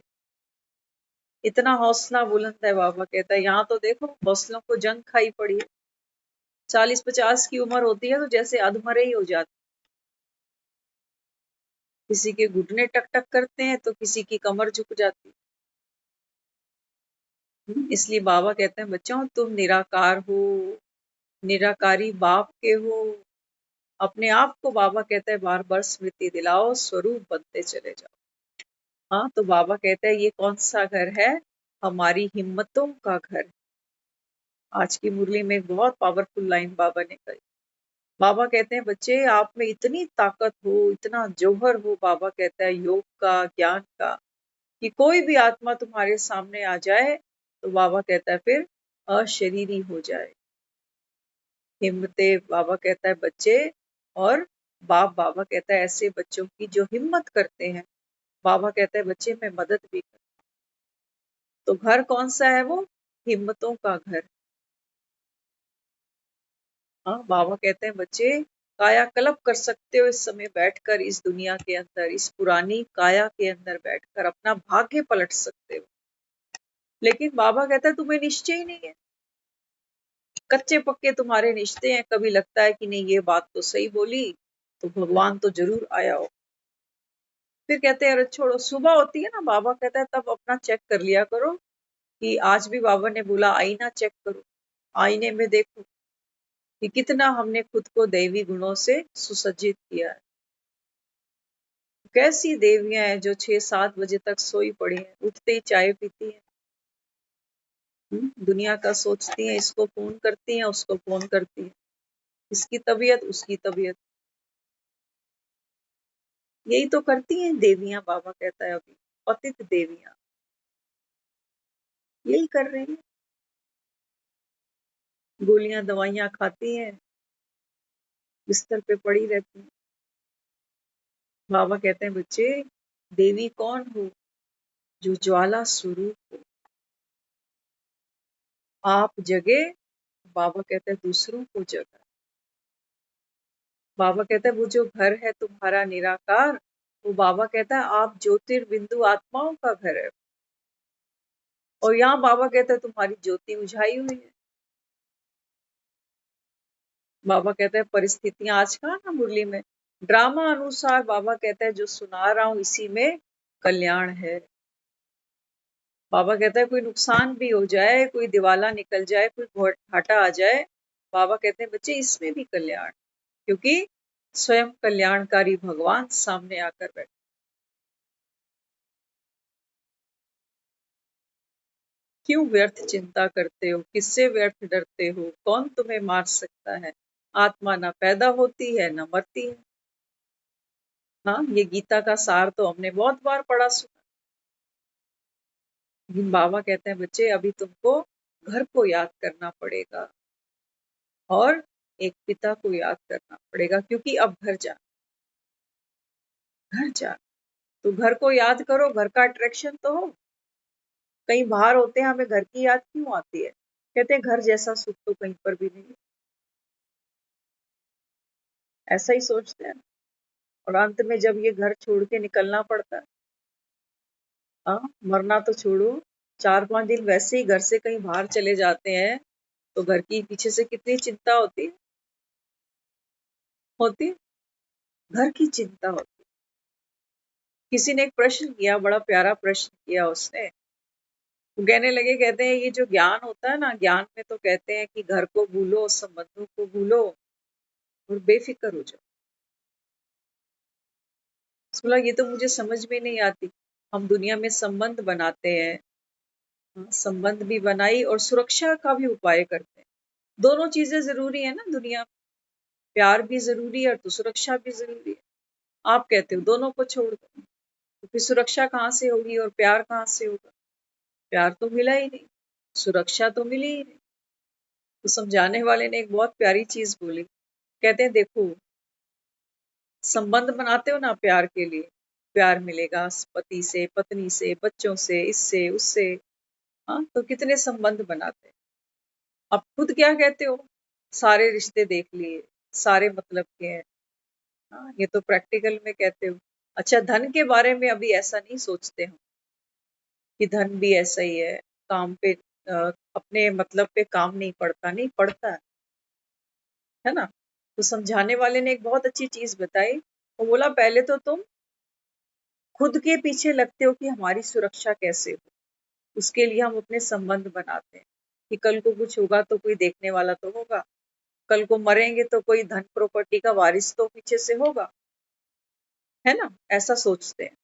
इतना हौसला बुलंद है। बाबा कहता है यहाँ तो देखो हौसलों को जंग खाई पड़ी है। 40-50 की उम्र होती है तो जैसे अधमरे ही हो जाते, किसी के घुटने टक टक करते हैं तो किसी की कमर झुक जाती है। इसलिए बाबा कहते हैं बच्चों तुम निराकार हो, निराकारी बाप के हो। अपने आप को बाबा कहता है बार बार स्मृति दिलाओ, स्वरूप बनते चले जाओ। हाँ, तो बाबा कहता है ये कौन सा घर है, हमारी हिम्मतों का घर। आज की मुरली में एक बहुत पावरफुल लाइन बाबा ने कही। बाबा कहते हैं बच्चे आप में इतनी ताकत हो, इतना जौहर हो, बाबा कहता है योग का, ज्ञान का, कि कोई भी आत्मा तुम्हारे सामने आ जाए तो बाबा कहता है फिर अशरीरी हो जाए। हिम्मते बाबा कहता है बच्चे, और बाबा कहता है ऐसे बच्चों की जो हिम्मत करते हैं, बाबा कहता है बच्चे मैं मदद भी कर। तो घर कौन सा है वो, हिम्मतों का घर। हाँ, बाबा कहते हैं बच्चे कायाकल्प कर सकते हो इस समय बैठकर, इस दुनिया के अंदर, इस पुरानी काया के अंदर बैठकर अपना भाग्य पलट सकते हो। लेकिन बाबा कहता है तुम्हें निश्चय ही नहीं है, कच्चे पक्के तुम्हारे निश्चय हैं। कभी लगता है कि नहीं ये बात तो सही बोली तो भगवान तो जरूर आया हो। फिर कहते हैं अरे छोड़ो, सुबह होती है ना, बाबा कहता है तब अपना चेक कर लिया करो, कि आज भी बाबा ने बोला आईना चेक करो, आईने में देखो कि कितना हमने खुद को दैवी गुणों से सुसज्जित किया है। कैसी देवियां हैं जो 6-7 बजे तक सोई पड़ी हैं, उठते ही चाय पीती हैं, दुनिया का सोचती हैं, इसको फोन करती हैं, उसको फोन करती हैं, इसकी तबीयत उसकी तबीयत, यही तो करती हैं देवियां। बाबा कहता है अभी पतित देवियां यही कर रही हैं, गोलियां दवाइयां खाती हैं, बिस्तर पे पड़ी रहती हैं। बाबा कहते हैं बच्चे देवी कौन हो, जो ज्वाला स्वरूप हो। आप जगे, बाबा कहते हैं दूसरों को जगा। बाबा कहता है वो जो घर है तुम्हारा निराकार, वो बाबा कहता है आप ज्योतिर्बिंदु आत्माओं का घर है। और यहाँ बाबा कहता है तुम्हारी ज्योति उझाई हुई है। बाबा कहता है परिस्थितियां आज कहाँ ना मुरली में, ड्रामा अनुसार बाबा कहता है जो सुना रहा हूँ इसी में कल्याण है। बाबा कहता है कोई नुकसान भी हो जाए, कोई दिवाला निकल जाए, कोई घाटा आ जाए, बाबा कहते हैं बच्चे इसमें भी कल्याण, क्योंकि स्वयं कल्याणकारी भगवान सामने आकर बैठे। क्यों व्यर्थ चिंता करते हो, किससे व्यर्थ डरते हो, कौन तुम्हें मार सकता है। आत्मा ना पैदा होती है ना मरती है। हाँ, ये गीता का सार तो हमने बहुत बार पढ़ा सुना। लेकिन बाबा कहते हैं बच्चे अभी तुमको घर को याद करना पड़ेगा और एक पिता को याद करना पड़ेगा, क्योंकि अब घर जा। तो घर को याद करो, घर का अट्रैक्शन तो हो। कहीं बाहर होते हैं, हमें घर की याद क्यों आती है? कहते हैं घर जैसा सुख तो कहीं पर भी नहीं है। ऐसा ही सोचते हैं। और अंत में जब ये घर छोड़ के निकलना पड़ता है, हाँ, मरना तो छोड़ो, 4-5 दिन वैसे ही घर से कहीं बाहर चले जाते हैं तो घर की पीछे से कितनी चिंता होती है? घर की चिंता होती है। किसी ने एक प्रश्न किया, बड़ा प्यारा प्रश्न किया उसने। वो कहने लगे, कहते हैं ये जो ज्ञान होता है ना, ज्ञान में तो कहते हैं कि घर को भूलो, संबंधों को भूलो और बेफिक्र हो जाओ। बोला ये तो मुझे समझ में नहीं आती। हम दुनिया में संबंध बनाते हैं, हाँ, संबंध भी बनाई और सुरक्षा का भी उपाय करते हैं। दोनों चीजें जरूरी है ना दुनिया में। प्यार भी जरूरी है तो सुरक्षा भी जरूरी है। आप कहते हो दोनों को छोड़ दो, तो फिर सुरक्षा कहाँ से होगी और प्यार कहाँ से होगा? प्यार तो मिला ही नहीं, सुरक्षा तो मिली ही नहीं। तो समझाने वाले ने एक बहुत प्यारी चीज बोली। कहते हैं देखो, संबंध बनाते हो ना प्यार के लिए, प्यार मिलेगा पति से, पत्नी से, बच्चों से, इससे उससे, हाँ, तो कितने संबंध बनाते हैं। अब खुद क्या कहते हो? सारे रिश्ते देख लिए, सारे मतलब के हैं। हाँ, ये तो प्रैक्टिकल में कहते हो। अच्छा, धन के बारे में अभी ऐसा नहीं सोचते हम कि धन भी ऐसा ही है, काम पे अपने मतलब पे काम नहीं पड़ता, नहीं पड़ता है ना? तो समझाने वाले ने एक बहुत अच्छी चीज बताई। वो बोला पहले तो तुम खुद के पीछे लगते हो कि हमारी सुरक्षा कैसे हो, उसके लिए हम अपने संबंध बनाते हैं कि कल को कुछ होगा तो कोई देखने वाला तो होगा, कल को मरेंगे तो कोई धन प्रॉपर्टी का वारिस तो पीछे से होगा, है ना? ऐसा सोचते हैं।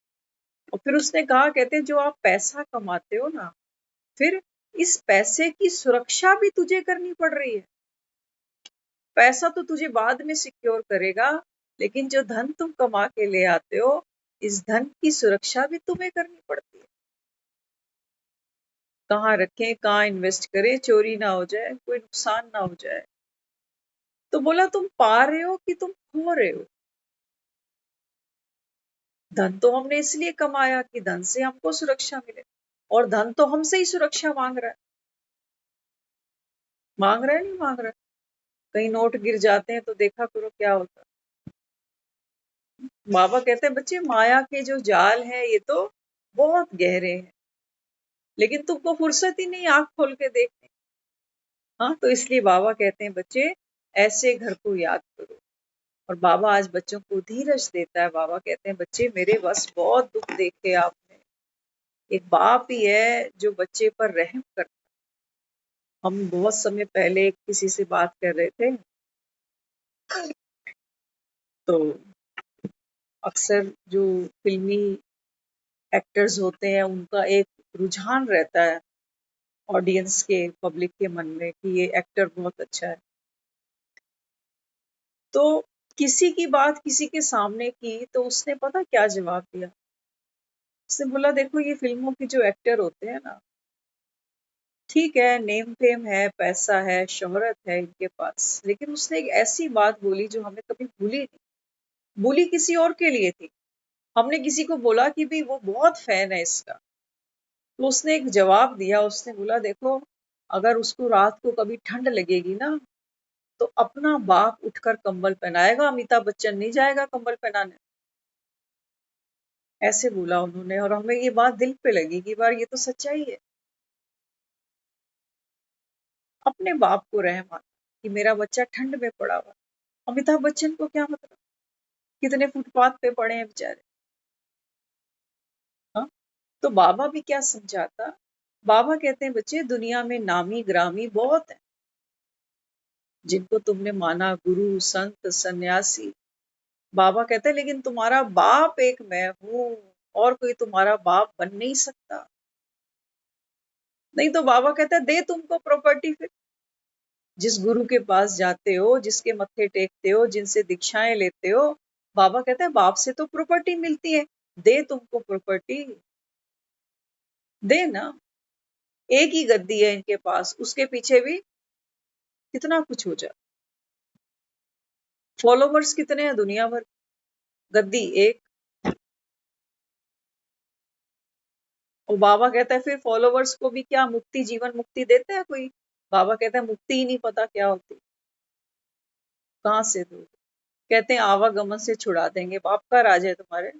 और फिर उसने कहा, कहते हैं जो आप पैसा कमाते हो ना, फिर इस पैसे की सुरक्षा भी तुझे करनी पड़ रही है। पैसा तो तुझे बाद में सिक्योर करेगा, लेकिन जो धन तुम कमा के ले आते हो, इस धन की सुरक्षा भी तुम्हें करनी पड़ती है। कहाँ रखें, कहाँ इन्वेस्ट करें, चोरी ना हो जाए, कोई नुकसान ना हो जाए। तो बोला तुम पा रहे हो कि तुम खो रहे हो? धन तो हमने इसलिए कमाया कि धन से हमको सुरक्षा मिले, और धन तो हमसे ही सुरक्षा मांग रहा है। मांग रहा है नहीं मांग रहा है? कहीं नोट गिर जाते हैं तो देखा करो क्या होता है। बाबा कहते हैं बच्चे माया के जो जाल है ये तो बहुत गहरे हैं, लेकिन तुमको फुर्सत ही नहीं आंख खोल के देखने। हाँ, तो इसलिए बाबा कहते हैं बच्चे ऐसे घर को याद करो। और बाबा आज बच्चों को धीरज देता है। बाबा कहते हैं बच्चे मेरे बस बहुत दुख देखे आपने। एक बाप ही है जो बच्चे पर रहम करता है। हम बहुत समय पहले किसी से बात कर रहे थे, तो अक्सर जो फिल्मी एक्टर्स होते हैं उनका एक रुझान रहता है ऑडियंस के, पब्लिक के मन में कि ये एक्टर बहुत अच्छा है। तो किसी की बात किसी के सामने की तो उसने पता क्या जवाब दिया? उसने बोला देखो ये फिल्मों के जो एक्टर होते हैं ना, ठीक है नेम फेम है, पैसा है, शोहरत है इनके पास, लेकिन उसने एक ऐसी बात बोली जो हमें कभी भूली नहीं। बोली किसी और के लिए थी। हमने किसी को बोला कि भाई वो बहुत फैन है इसका, तो उसने एक जवाब दिया। उसने बोला देखो, अगर उसको रात को कभी ठंड लगेगी ना, तो अपना बाप उठकर कंबल पहनाएगा, अमिताभ बच्चन नहीं जाएगा कंबल पहनाने। ऐसे बोला उन्होंने, और हमें ये बात दिल पे लगी कि बार ये तो सच्चाई है। अपने बाप को रहम आता कि मेरा बच्चा ठंड में पड़ा हुआ। अमिताभ बच्चन को क्या मतलब, कितने फुटपाथ पे पड़े हैं बेचारे। हाँ, तो बाबा भी क्या समझाता। बाबा कहते हैं बच्चे दुनिया में नामी ग्रामी बहुत है, जिनको तुमने माना गुरु संत सन्यासी। बाबा कहते हैं लेकिन तुम्हारा बाप एक मैं हूं, और कोई तुम्हारा बाप बन नहीं सकता। नहीं तो बाबा कहता है दे तुमको प्रॉपर्टी, फिर जिस गुरु के पास जाते हो, जिसके मत्थे टेकते हो, जिनसे दीक्षाएं लेते हो, बाबा कहता है बाप से तो प्रॉपर्टी मिलती है, दे तुमको प्रॉपर्टी, दे ना। एक ही गद्दी है इनके पास, उसके पीछे भी कितना कुछ हो जाए। फॉलोवर्स कितने हैं दुनिया भर, गद्दी एक। और बाबा कहता है फिर फॉलोवर्स को भी क्या मुक्ति, जीवन मुक्ति देते हैं कोई? बाबा कहता है मुक्ति ही नहीं पता क्या होती, कहाँ से दो। कहते हैं आवागमन से छुड़ा देंगे, बाप का राज है तुम्हारे,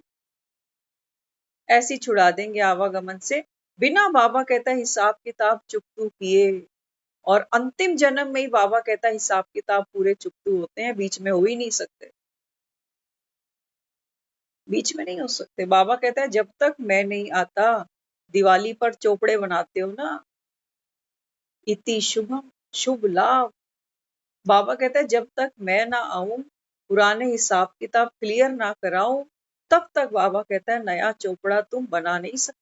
ऐसी छुड़ा देंगे आवागमन से। बिना बाबा कहता है हिसाब किताब चुकतू किए। और अंतिम जन्म में ही बाबा कहता है हिसाब किताब पूरे चुकतू होते हैं, बीच में हो ही नहीं सकते, बीच में नहीं हो सकते। बाबा कहता है जब तक मैं नहीं आता, दिवाली पर चोपड़े बनाते हो ना, इति शुभम, शुभ लाभ। बाबा कहता है जब तक मैं ना आऊं, पुराने हिसाब किताब क्लियर ना कराऊं, तब तक बाबा कहता है नया चोपड़ा तुम बना नहीं सकते।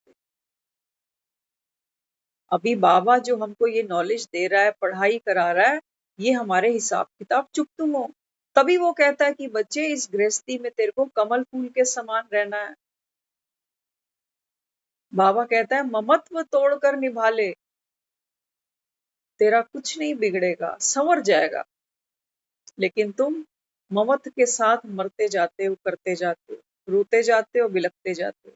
अभी बाबा जो हमको ये नॉलेज दे रहा है, पढ़ाई करा रहा है, ये हमारे हिसाब किताब चुकतू हो। तभी वो कहता है कि बच्चे इस गृहस्थी में तेरे को कमल फूल के समान रहना है। बाबा कहता है ममत्व तोड़कर निभा ले, तेरा कुछ नहीं बिगड़ेगा, संवर जाएगा। लेकिन तुम ममत्व के साथ मरते जाते हो, करते जाते हो, रोते जाते हो, बिलखते जाते हो,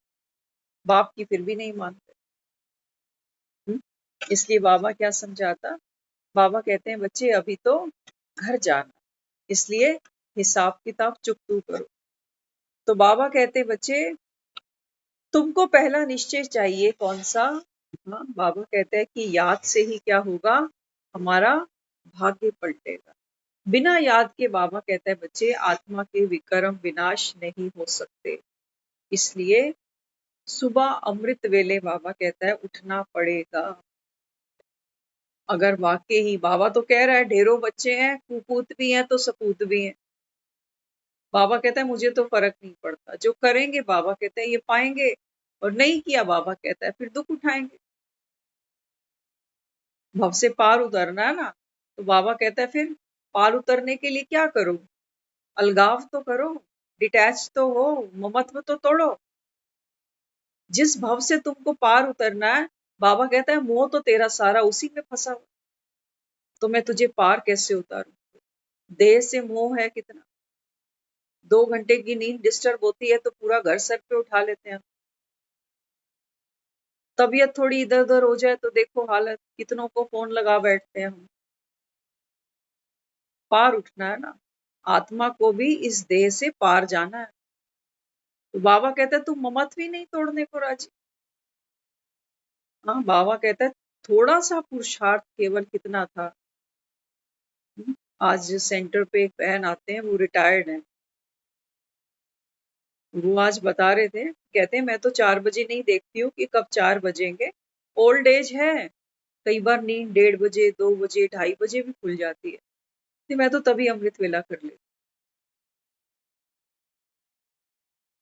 बाप की फिर भी नहीं मानते। इसलिए बाबा क्या समझाता, बाबा कहते हैं बच्चे अभी तो घर जाना, इसलिए हिसाब किताब चुकतू करो। तो बाबा कहते बच्चे तुमको पहला निश्चय चाहिए कौन सा? हाँ, बाबा कहते हैं कि याद से ही क्या होगा, हमारा भाग्य पलटेगा। बिना याद के बाबा कहता है बच्चे आत्मा के विकर्म विनाश नहीं हो सकते। इसलिए सुबह अमृत वेले बाबा कहता है उठना पड़ेगा। अगर वाकई ही बाबा तो कह रहा है ढेरों बच्चे हैं, कुपूत भी हैं तो सपूत भी हैं। बाबा कहता है मुझे तो फर्क नहीं पड़ता, जो करेंगे बाबा कहता है ये पाएंगे, और नहीं किया बाबा कहता है फिर दुख उठाएंगे। भव से पार उतरना है ना, तो बाबा कहता है फिर पार उतरने के लिए क्या करो? अलगाव तो करो, डिटैच तो हो, ममत्व तो तोड़ो। जिस भव से तुमको पार उतरना है, बाबा कहता है मोह तो तेरा सारा उसी में फंसा हुआ, तो मैं तुझे पार कैसे उतारूं? देह से मोह है कितना, 2 घंटे की नींद डिस्टर्ब होती है तो पूरा घर सर पे उठा लेते हैं। तबीयत थोड़ी इधर उधर हो जाए तो देखो हालत, कितनों को फोन लगा बैठते हैं हम। पार उठना है ना, आत्मा को भी इस देह से पार जाना है। तो बाबा कहता है तुम ममत्व ही नहीं तोड़ने को राजी। हाँ, बाबा कहता है थोड़ा सा पुरुषार्थ केवल कितना था। आज सेंटर पे एक बहन आते हैं, वो रिटायर्ड है, वो आज बता रहे थे, कहते हैं मैं तो 4 बजे नहीं देखती हूँ कि कब 4 बजेंगे, ओल्ड एज है, कई बार नींद 1:30 बजे, 2 बजे, 2:30 बजे भी खुल जाती है, तो मैं तो तभी अमृत वेला कर लेती।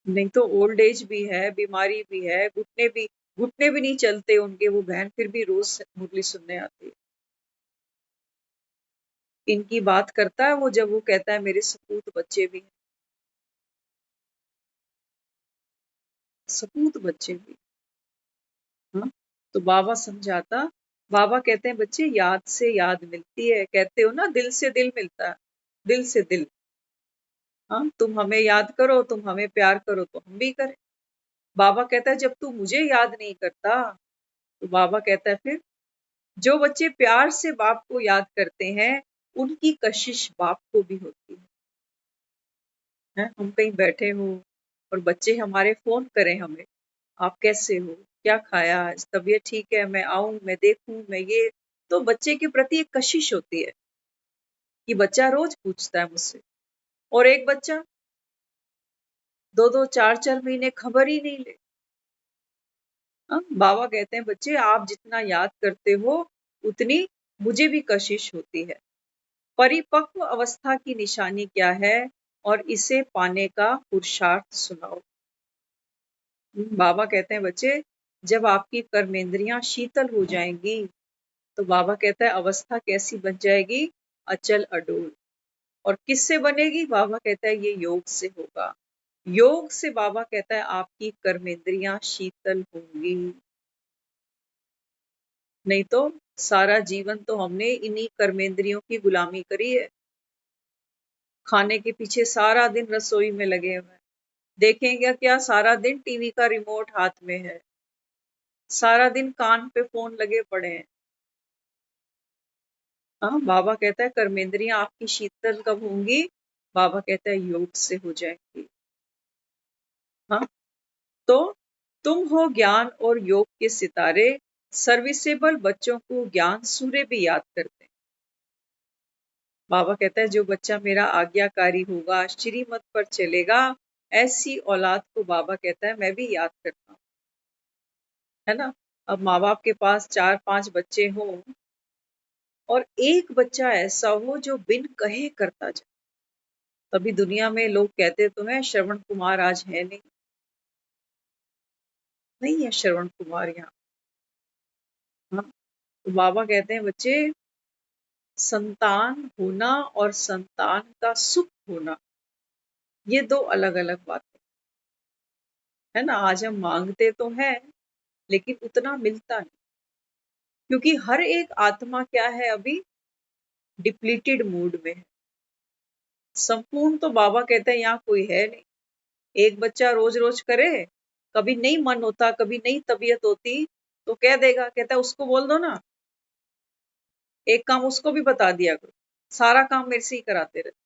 नहीं तो ओल्ड एज भी है, बीमारी भी है, घुटने भी नहीं चलते उनके, वो बहन फिर भी रोज मुरली सुनने आती है। इनकी बात करता है वो, जब वो कहता है मेरे सपूत बच्चे भी हैं, सपूत बच्चे भी। हाँ, तो बाबा समझाता, बाबा कहते हैं बच्चे याद से याद मिलती है, कहते हो ना दिल से दिल मिलता है, दिल से दिल। हाँ, तुम हमें याद करो, तुम हमें प्यार करो तो हम भी करें। बाबा कहता है जब तू मुझे याद नहीं करता, तो बाबा कहता है फिर जो बच्चे प्यार से बाप को याद करते हैं, उनकी कशिश बाप को भी होती है। हम कहीं बैठे हो और बच्चे हमारे फोन करें हमें, आप कैसे हो, क्या खाया आज, तबीयत ठीक है, मैं आऊं, मैं देखूं, मैं ये, तो बच्चे के प्रति एक कशिश होती है कि बच्चा रोज पूछता है मुझसे। और एक बच्चा 2-2 4-4 महीने खबर ही नहीं ले। बाबा कहते हैं बच्चे आप जितना याद करते हो, उतनी मुझे भी कशिश होती है। परिपक्व अवस्था की निशानी क्या है, और इसे पाने का पुरुषार्थ सुनाओ। बाबा कहते हैं बच्चे जब आपकी कर्मेंद्रियां शीतल हो जाएंगी, तो बाबा कहता है अवस्था कैसी बन जाएगी, अचल अडोल। और किससे बनेगी? बाबा कहता है ये योग से होगा। योग से बाबा कहता है आपकी कर्मेंद्रियां शीतल होंगी। नहीं तो सारा जीवन तो हमने इन्हीं कर्मेंद्रियों की गुलामी करी है। खाने के पीछे सारा दिन रसोई में लगे हुए हैं। देखेंगे क्या, सारा दिन टीवी का रिमोट हाथ में है, सारा दिन कान पे फोन लगे पड़े हैं। हाँ, बाबा कहता है कर्मेंद्रियां आपकी शीतल कब होंगी? बाबा कहता है योग से हो जाएंगी। हाँ, तो तुम हो ज्ञान और योग के सितारे, सर्विसेबल बच्चों को ज्ञान सूर्य भी याद करते हैं। बाबा कहता है जो बच्चा मेरा आज्ञाकारी होगा, श्रीमत पर चलेगा, ऐसी औलाद को बाबा कहता है मैं भी याद करता हूँ। है ना? अब माँ बाप के पास 4-5 बच्चे हों और एक बच्चा ऐसा हो जो बिन कहे करता जाए, तभी दुनिया में लोग कहते तो हैं श्रवण कुमार आज है नहीं, नहीं है श्रवण कुमार यहाँ। हाँ, तो बाबा कहते हैं बच्चे, संतान होना और संतान का सुख होना ये दो अलग अलग बातें है ना। आज हम मांगते तो हैं लेकिन उतना मिलता नहीं, क्योंकि हर एक आत्मा क्या है अभी डिप्लीटेड मूड में है। संपूर्ण तो बाबा कहते हैं यहाँ कोई है नहीं। एक बच्चा रोज रोज करे, कभी नहीं मन होता, कभी नहीं तबीयत होती तो कह देगा, कहता है उसको बोल दो ना, एक काम उसको भी बता दिया करो, सारा काम मेरे से ही कराते रहते।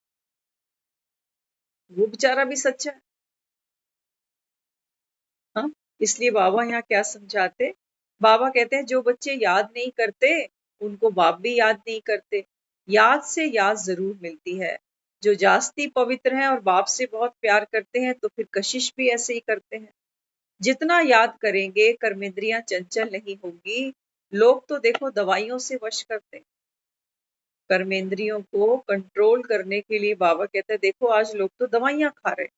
वो बेचारा भी सच्चा है। हाँ, इसलिए बाबा यहाँ क्या समझाते, बाबा कहते हैं जो बच्चे याद नहीं करते उनको बाप भी याद नहीं करते। याद से याद जरूर मिलती है। जो जास्ती पवित्र हैं और बाप से बहुत प्यार करते हैं तो फिर कशिश भी ऐसे ही करते हैं। जितना याद करेंगे कर्मेंद्रियां चंचल नहीं होंगी। लोग तो देखो दवाइयों से वश करते हैं। कर्मेंद्रियों को कंट्रोल करने के लिए बाबा कहते हैं देखो आज लोग तो दवाइयां खा रहे हैं।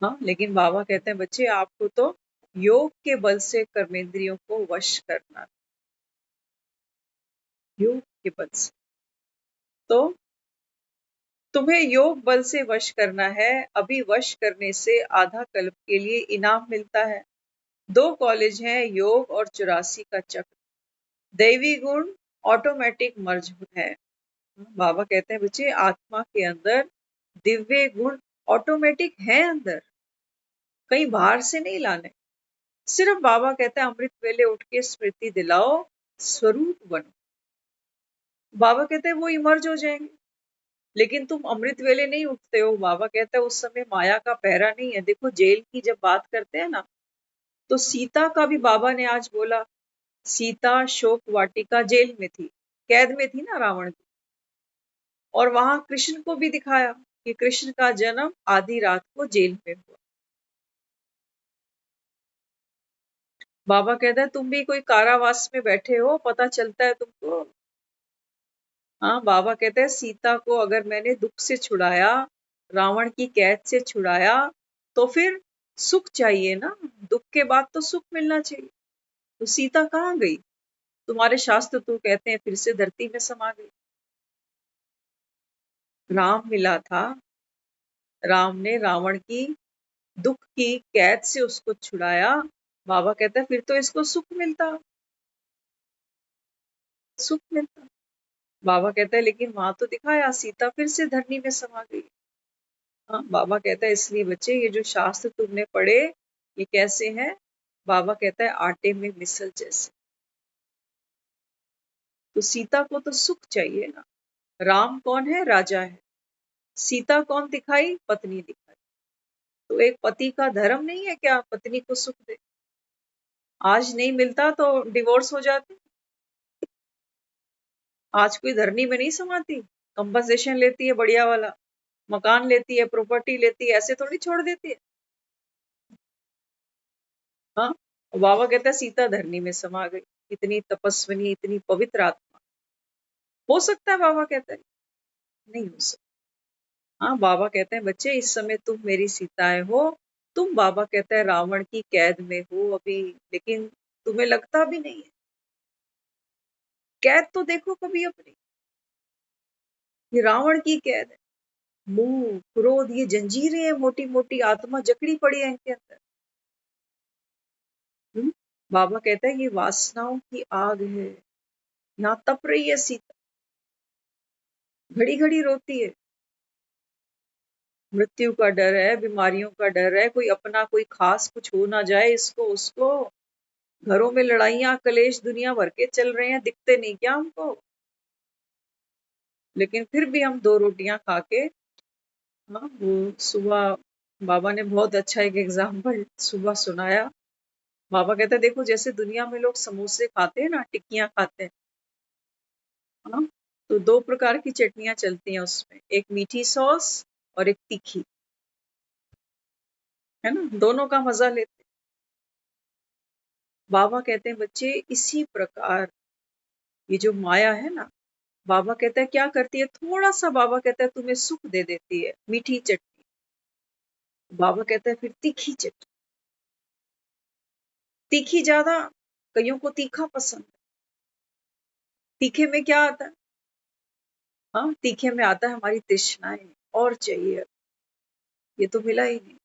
हाँ, लेकिन बाबा कहते हैं बच्चे आपको तो योग के बल से कर्मेंद्रियों को वश करना है। योग के बल से तो तुम्हें योग बल से वश करना है। अभी वश करने से आधा कल्प के लिए इनाम मिलता है। 2 कॉलेज हैं, योग और 84 का चक्र। दैवी गुण ऑटोमेटिक मर्ज है। बाबा कहते हैं बच्चे आत्मा के अंदर दिव्य गुण ऑटोमेटिक है अंदर, कहीं बाहर से नहीं लाने। सिर्फ बाबा कहते हैं अमृत वेले उठ के स्मृति दिलाओ, स्वरूप बनो। बाबा कहते हैं वो इमर्ज हो जाएंगे, लेकिन तुम अमृत वेले नहीं उठते हो। बाबा कहता है उस समय माया का पहरा नहीं है। देखो जेल की जब बात करते हैं ना, तो सीता का भी बाबा ने आज बोला, सीता शोक वाटिका जेल में थी, कैद में थी ना रावण की। और वहां कृष्ण को भी दिखाया कि कृष्ण का जन्म आधी रात को जेल में हुआ। बाबा कहता है तुम भी कोई कारावास में बैठे हो, पता चलता है तुमको। हाँ, बाबा कहते हैं सीता को अगर मैंने दुख से छुड़ाया, रावण की कैद से छुड़ाया, तो फिर सुख चाहिए ना। दुख के बाद तो सुख मिलना चाहिए। तो सीता कहाँ गई? तुम्हारे शास्त्र तो कहते हैं फिर से धरती में समा गई। राम मिला था, राम ने रावण की दुख की कैद से उसको छुड़ाया। बाबा कहता है फिर तो इसको सुख मिलता, सुख मिलता। बाबा कहता है लेकिन वहां तो दिखाया सीता फिर से धरनी में समा गई। हाँ, बाबा कहता है इसलिए बच्चे ये जो शास्त्र तुमने पढ़े ये कैसे हैं? बाबा कहता है आटे में मिसल जैसे। तो सीता को तो सुख चाहिए ना। राम कौन है? राजा है। सीता कौन दिखाई? पत्नी दिखाई। तो एक पति का धर्म नहीं है क्या पत्नी को सुख दे? आज नहीं मिलता तो डिवोर्स हो जाती। आज कोई धरनी में नहीं समाती, कंपनसेशन लेती है बढ़िया वाला, मकान लेती है, प्रॉपर्टी लेती है, ऐसे थोड़ी छोड़ देती है। हाँ, और बाबा कहता है सीता धरनी में समा गई। इतनी तपस्विनी, इतनी पवित्र आत्मा। हो सकता है? बाबा कहता है नहीं हो सकता। हाँ, बाबा कहते हैं बच्चे इस समय तुम मेरी सीताएं हो। तुम, बाबा कहता है, रावण की कैद में हो अभी, लेकिन तुम्हें लगता भी नहीं है। कैद तो देखो कभी अपनी, ये रावण की कैद है। मोह, क्रोध, ये जंजीरें हैं, मोटी मोटी आत्मा जकड़ी पड़ी है इनके अंदर। बाबा कहता है ये वासनाओं की आग है, यहाँ तप रही है सीता, घड़ी घड़ी रोती है। मृत्यु का डर है, बीमारियों का डर है, कोई अपना कोई खास कुछ हो ना जाए इसको उसको। घरों में लड़ाइयां कलेश दुनिया भर के चल रहे हैं, दिखते नहीं क्या हमको? लेकिन फिर भी हम 2 रोटियां खा के, हाँ, वो सुबह बाबा ने बहुत अच्छा एक एग्जाम्पल सुबह सुनाया। बाबा कहते हैं देखो जैसे दुनिया में लोग समोसे खाते हैं ना, टिक्कियां खाते हैं, हाँ, तो 2 प्रकार की चटनियां चलती हैं उसमें, एक मीठी सॉस और एक तीखी, है ना, दोनों का मजा लेते हैं। बाबा कहते हैं बच्चे इसी प्रकार ये जो माया है ना, बाबा कहता है क्या करती है, थोड़ा सा बाबा कहता है तुम्हें सुख दे देती है, मीठी चटनी। बाबा कहता है फिर तीखी चटनी, तीखी ज्यादा, कईयों को तीखा पसंद है। तीखे में क्या आता है? हाँ, तीखे में आता है हमारी तृष्णाएं, और चाहिए, ये तो मिला ही नहीं।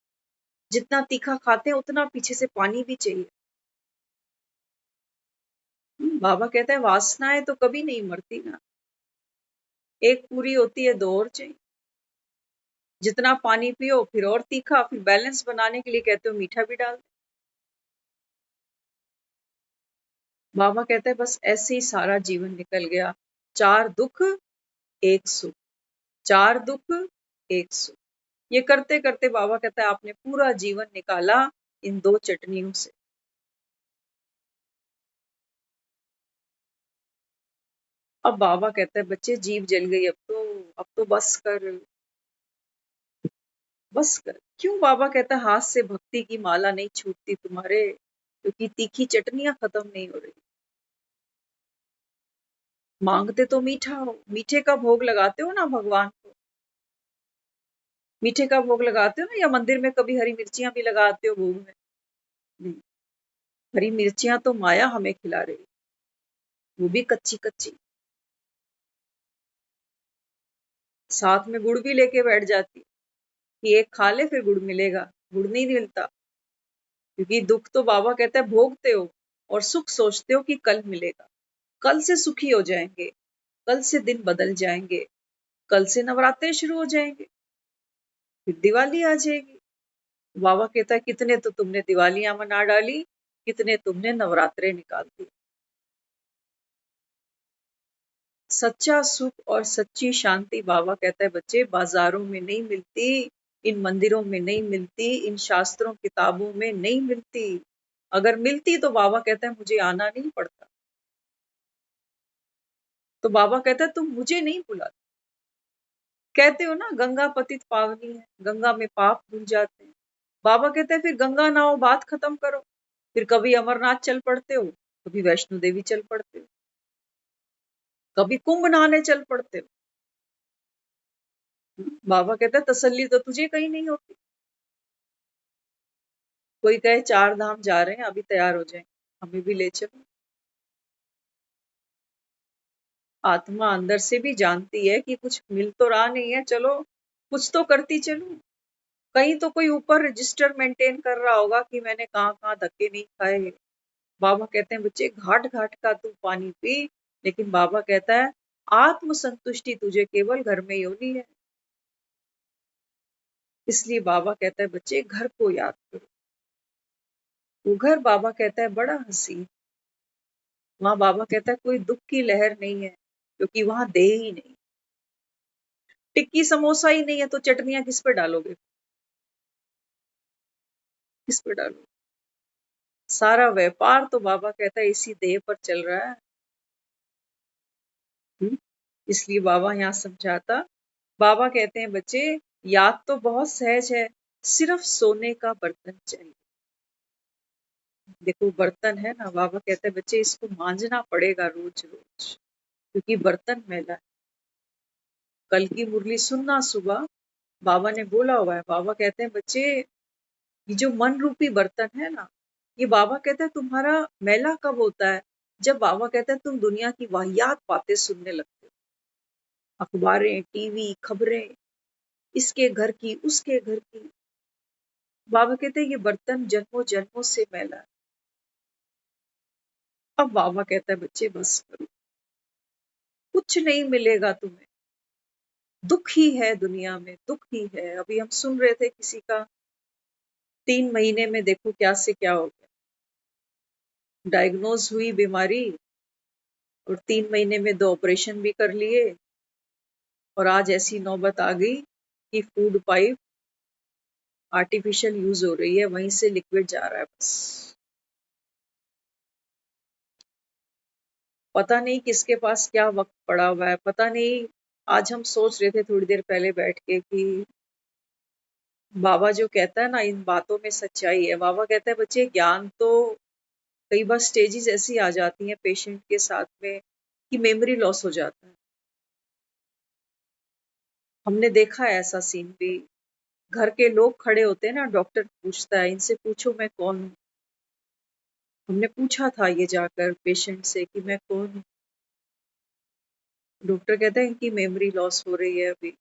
जितना तीखा खाते हैं उतना पीछे से पानी भी चाहिए। बाबा कहता है वासनाएं तो कभी नहीं मरती ना, एक पूरी होती है 2 और चाहिए। जितना पानी पियो फिर और तीखा, फिर बैलेंस बनाने के लिए कहते हो मीठा भी डाल। बाबा कहते हैं बस ऐसे ही सारा जीवन निकल गया, 4 दुख 1 सुख, 4 दुख 1 सुख। ये करते करते बाबा कहता है आपने पूरा जीवन निकाला इन 2 चटनियों से। अब बाबा कहता है बच्चे जीभ जल गई, अब तो बस कर, बस कर। क्यों? बाबा कहता है हाथ से भक्ति की माला नहीं छूटती तुम्हारे, क्योंकि तीखी चटनियां खत्म नहीं हो रही। मांगते तो मीठा हो, मीठे का भोग लगाते हो ना भगवान को, मीठे का भोग लगाते हो ना, या मंदिर में कभी हरी मिर्चियां भी लगाते हो भोग में? नहीं, हरी मिर्चियां तो माया हमें खिला रही, वो भी कच्ची कच्ची, साथ में गुड़ भी लेके बैठ जाती कि एक खा ले फिर गुड़ मिलेगा। गुड़ नहीं मिलता, क्योंकि दुख तो बाबा कहता है भोगते हो और सुख सोचते हो कि कल मिलेगा, कल से सुखी हो जाएंगे, कल से दिन बदल जाएंगे, कल से नवरात्रे शुरू हो जाएंगे, फिर दिवाली आ जाएगी। बाबा कहता है कितने तो तुमने दिवालियां मना डाली, कितने तुमने नवरात्रे निकाल दिए। सच्चा सुख और सच्ची शांति बाबा कहता है बच्चे बाजारों में नहीं मिलती, इन मंदिरों में नहीं मिलती, इन शास्त्रों किताबों में नहीं मिलती। अगर मिलती तो बाबा कहता है मुझे आना नहीं पड़ता। तो बाबा कहता है तुम मुझे नहीं बुलाते। कहते हो ना गंगा पतित पावनी है, गंगा में पाप धुल जाते हैं। बाबा कहते हैं फिर गंगा नहाओ, बात खत्म करो। फिर कभी अमरनाथ चल पड़ते हो, कभी वैष्णो देवी चल पड़ते हो, कभी कुंभ नहाने चल पड़ते हो। बाबा कहता है तसल्ली तो तुझे कहीं नहीं होती। कोई कहे 4 धाम जा रहे हैं, अभी तैयार हो जाए, हमें भी ले चलो। आत्मा अंदर से भी जानती है कि कुछ मिल तो रहा नहीं है, चलो कुछ तो करती चलूं। कहीं तो कोई ऊपर रजिस्टर मेंटेन कर रहा होगा कि मैंने कहाँ कहाँ धक्के नहीं खाए। बाबा कहते हैं बच्चे घाट घाट का तू पानी पी, लेकिन बाबा कहता है आत्म संतुष्टि तुझे केवल घर में ही होनी है। इसलिए बाबा कहता है बच्चे घर को याद करो। वो घर बाबा कहता है बड़ा हसीन, वहां बाबा कहता है कोई दुख की लहर नहीं है, क्योंकि वहां देह ही नहीं, टिक्की समोसा ही नहीं है, तो चटनियां किस पे डालोगे, किस पे डालोगे? सारा व्यापार तो बाबा कहता है इसी देह पर चल रहा है। इसलिए बाबा यहाँ समझाता, बाबा कहते हैं बच्चे याद तो बहुत सहज है, सिर्फ सोने का बर्तन चाहिए। देखो बर्तन है ना, बाबा कहते हैं बच्चे इसको मांजना पड़ेगा रोज रोज, क्योंकि बर्तन मैला है। कल की मुरली सुनना सुबह, बाबा ने बोला हुआ है। बाबा कहते हैं बच्चे ये जो मन रूपी बर्तन है ना, ये बाबा कहते हैं तुम्हारा मैला कब होता है, जब बाबा कहते हैं तुम दुनिया की वाहियात बातें सुनने लगते हो, अखबारें, टीवी, खबरें, इसके घर की, उसके घर की। बाबा कहते हैं ये बर्तन जन्मों जन्मों से मैला है। अब बाबा कहता है बच्चे बस करो, कुछ नहीं मिलेगा तुम्हें, दुख ही है दुनिया में, दुख ही है। अभी हम सुन रहे थे किसी का 3 महीने में देखो क्या से क्या हो गया, डायग्नोज हुई बीमारी और 3 महीने में 2 ऑपरेशन भी कर लिए, और आज ऐसी नौबत आ गई कि फूड पाइप आर्टिफिशियल यूज हो रही है, वहीं से लिक्विड जा रहा है बस। पता नहीं किसके पास क्या वक्त पड़ा हुआ है, पता नहीं। आज हम सोच रहे थे थोड़ी देर पहले बैठ के कि बाबा जो कहता है ना, इन बातों में सच्चाई है। बाबा कहता है बच्चे ज्ञान तो कई बार स्टेजेस ऐसी आ जाती हैं पेशेंट के साथ में कि मेमोरी लॉस हो जाता है। हमने देखा है ऐसा सीन भी। घर के लोग खड़े होते हैं ना, डॉक्टर पूछता है इनसे पूछो मैं कौन हूँ। हमने पूछा था ये जाकर पेशेंट से कि मैं कौन हूँ। डॉक्टर कहता है इनकी मेमोरी लॉस हो रही है, अभी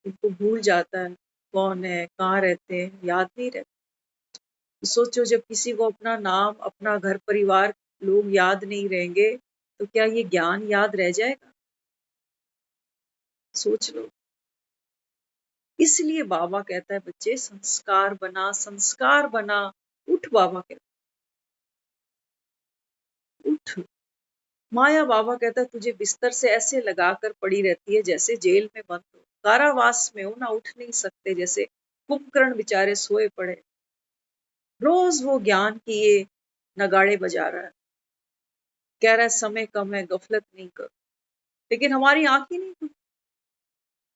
इनको भूल जाता है कौन है, कहाँ रहते हैं, याद नहीं रहता। सोचो जब किसी को अपना नाम, अपना घर परिवार, लोग याद नहीं रहेंगे तो क्या ये ज्ञान याद रह जाएगा? सोच लो। इसलिए बाबा कहता है बच्चे संस्कार बना, संस्कार बना। उठ बाबा कहता है, उठ। माया बाबा कहता है तुझे बिस्तर से ऐसे लगाकर पड़ी रहती है जैसे जेल में बंद हो, कारावास में हो ना, उठ नहीं सकते, जैसे कुंभकर्ण बेचारे सोए पड़े। रोज वो ज्ञान की ये नगाड़े बजा रहा है, कह रहा है समय कम है, गफलत नहीं करो। लेकिन हमारी आंख ही नहीं खुलती।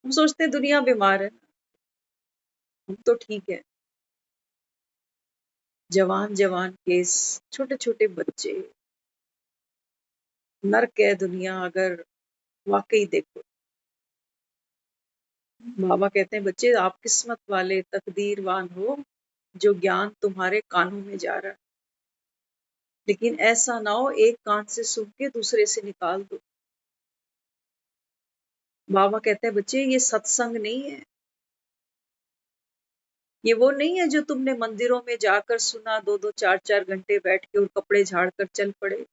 हम सोचते हैं दुनिया बीमार है, हम तो ठीक है। जवान जवान केस, छोटे छोटे बच्चे, नर्क है दुनिया अगर वाकई देखो। बाबा कहते हैं बच्चे आप किस्मत वाले, तकदीरवान हो जो ज्ञान तुम्हारे कानों में जा रहा है। लेकिन ऐसा ना हो एक कान से सुन के दूसरे से निकाल दो। बाबा कहते हैं बच्चे ये सत्संग नहीं है, ये वो नहीं है जो तुमने मंदिरों में जाकर सुना, 2-2 4-4 घंटे बैठ के और कपड़े झाड़ कर चल पड़े,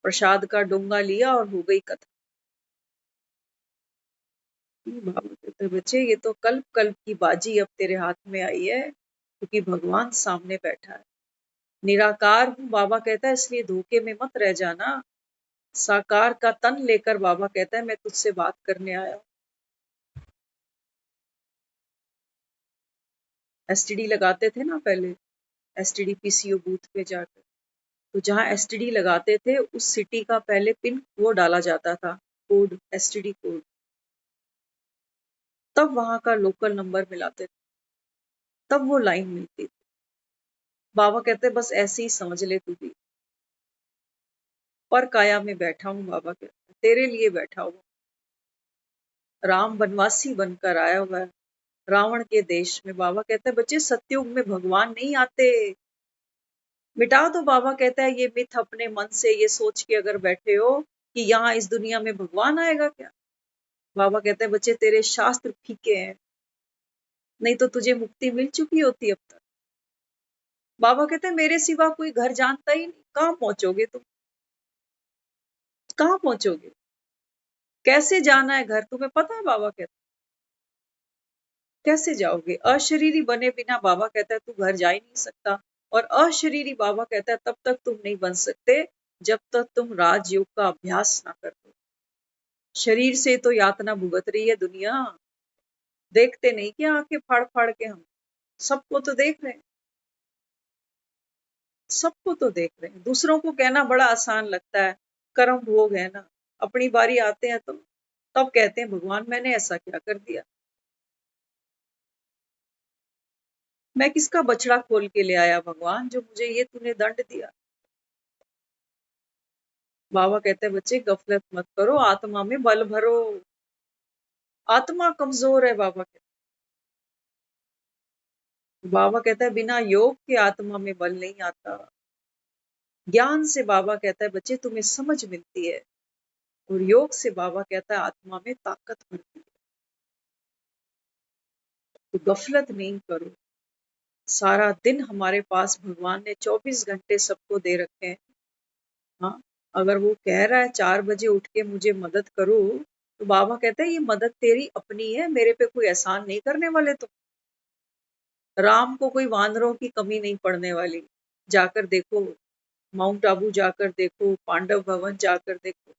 प्रसाद का डोंगा लिया और हो गई कथा। बाबा कहते हैं बच्चे ये तो कल्प कल्प की बाजी अब तेरे हाथ में आई है, क्योंकि भगवान सामने बैठा है। निराकार हूँ बाबा कहता है, इसलिए धोखे में मत रह जाना। साकार का तन लेकर बाबा कहता है मैं तुझसे बात करने आया हूँ। एसटीडी लगाते थे ना पहले, एसटीडी पीसीओ बूथ पे जाकर, तो जहाँ एसटीडी लगाते थे उस सिटी का पहले पिन वो डाला जाता था, कोड, एसटीडी कोड, तब वहां का लोकल नंबर मिलाते थे, तब वो लाइन मिलती थी। बाबा कहते बस ऐसे ही समझ ले तू भी, पर काया में बैठा हूँ। बाबा कहते तेरे लिए बैठा हुआ। राम बनवासी बनकर आया हुआ है रावण के देश में। बाबा कहते हैं बच्चे सत्युग में भगवान नहीं आते, मिटा दो। बाबा कहता है ये मिथ अपने मन से, ये सोच के अगर बैठे हो कि यहाँ इस दुनिया में भगवान आएगा क्या। बाबा कहते हैं बच्चे तेरे शास्त्र फीके हैं, नहीं तो तुझे मुक्ति मिल चुकी होती अब तक। बाबा कहते हैं मेरे सिवा कोई घर जानता ही नहीं, कहाँ पहुंचोगे तुम, कहाँ पहुंचोगे, कैसे जाना है घर, तुम्हें पता है? बाबा कहते कैसे जाओगे? अशरीरी बने बिना बाबा कहता है तू घर जा ही नहीं सकता। और अशरीरी बाबा कहता है तब तक तुम नहीं बन सकते जब तक तुम राजयोग का अभ्यास ना कर दो। शरीर से तो यातना भुगत रही है दुनिया, देखते नहीं क्या आंखें फाड़ फाड़ के हम, सबको तो देख रहे हैं, सबको तो देख रहे हैं। दूसरों को कहना बड़ा आसान लगता है, कर्म भोग है ना, अपनी बारी आते हैं तो तब कहते हैं भगवान मैंने ऐसा क्या कर दिया, मैं किसका बछड़ा खोल के ले आया भगवान जो मुझे ये तूने दंड दिया। बाबा कहते हैं बच्चे गफलत मत करो, आत्मा में बल भरो, आत्मा कमजोर है। बाबा कहता है बिना योग के आत्मा में बल नहीं आता। ज्ञान से बाबा कहता है बच्चे तुम्हें समझ मिलती है, और योग से बाबा कहता है आत्मा में ताकत भरती है। तो गफलत नहीं करो। सारा दिन हमारे पास भगवान ने 24 घंटे सबको दे रखे हैं। हाँ, अगर वो कह रहा है 4 बजे उठ के मुझे मदद करो, तो बाबा कहता है ये मदद तेरी अपनी है, मेरे पे कोई एहसान नहीं करने वाले तुम। राम को कोई वानरों की कमी नहीं पड़ने वाली। जाकर देखो, माउंट आबू जाकर देखो, पांडव भवन जाकर देखो।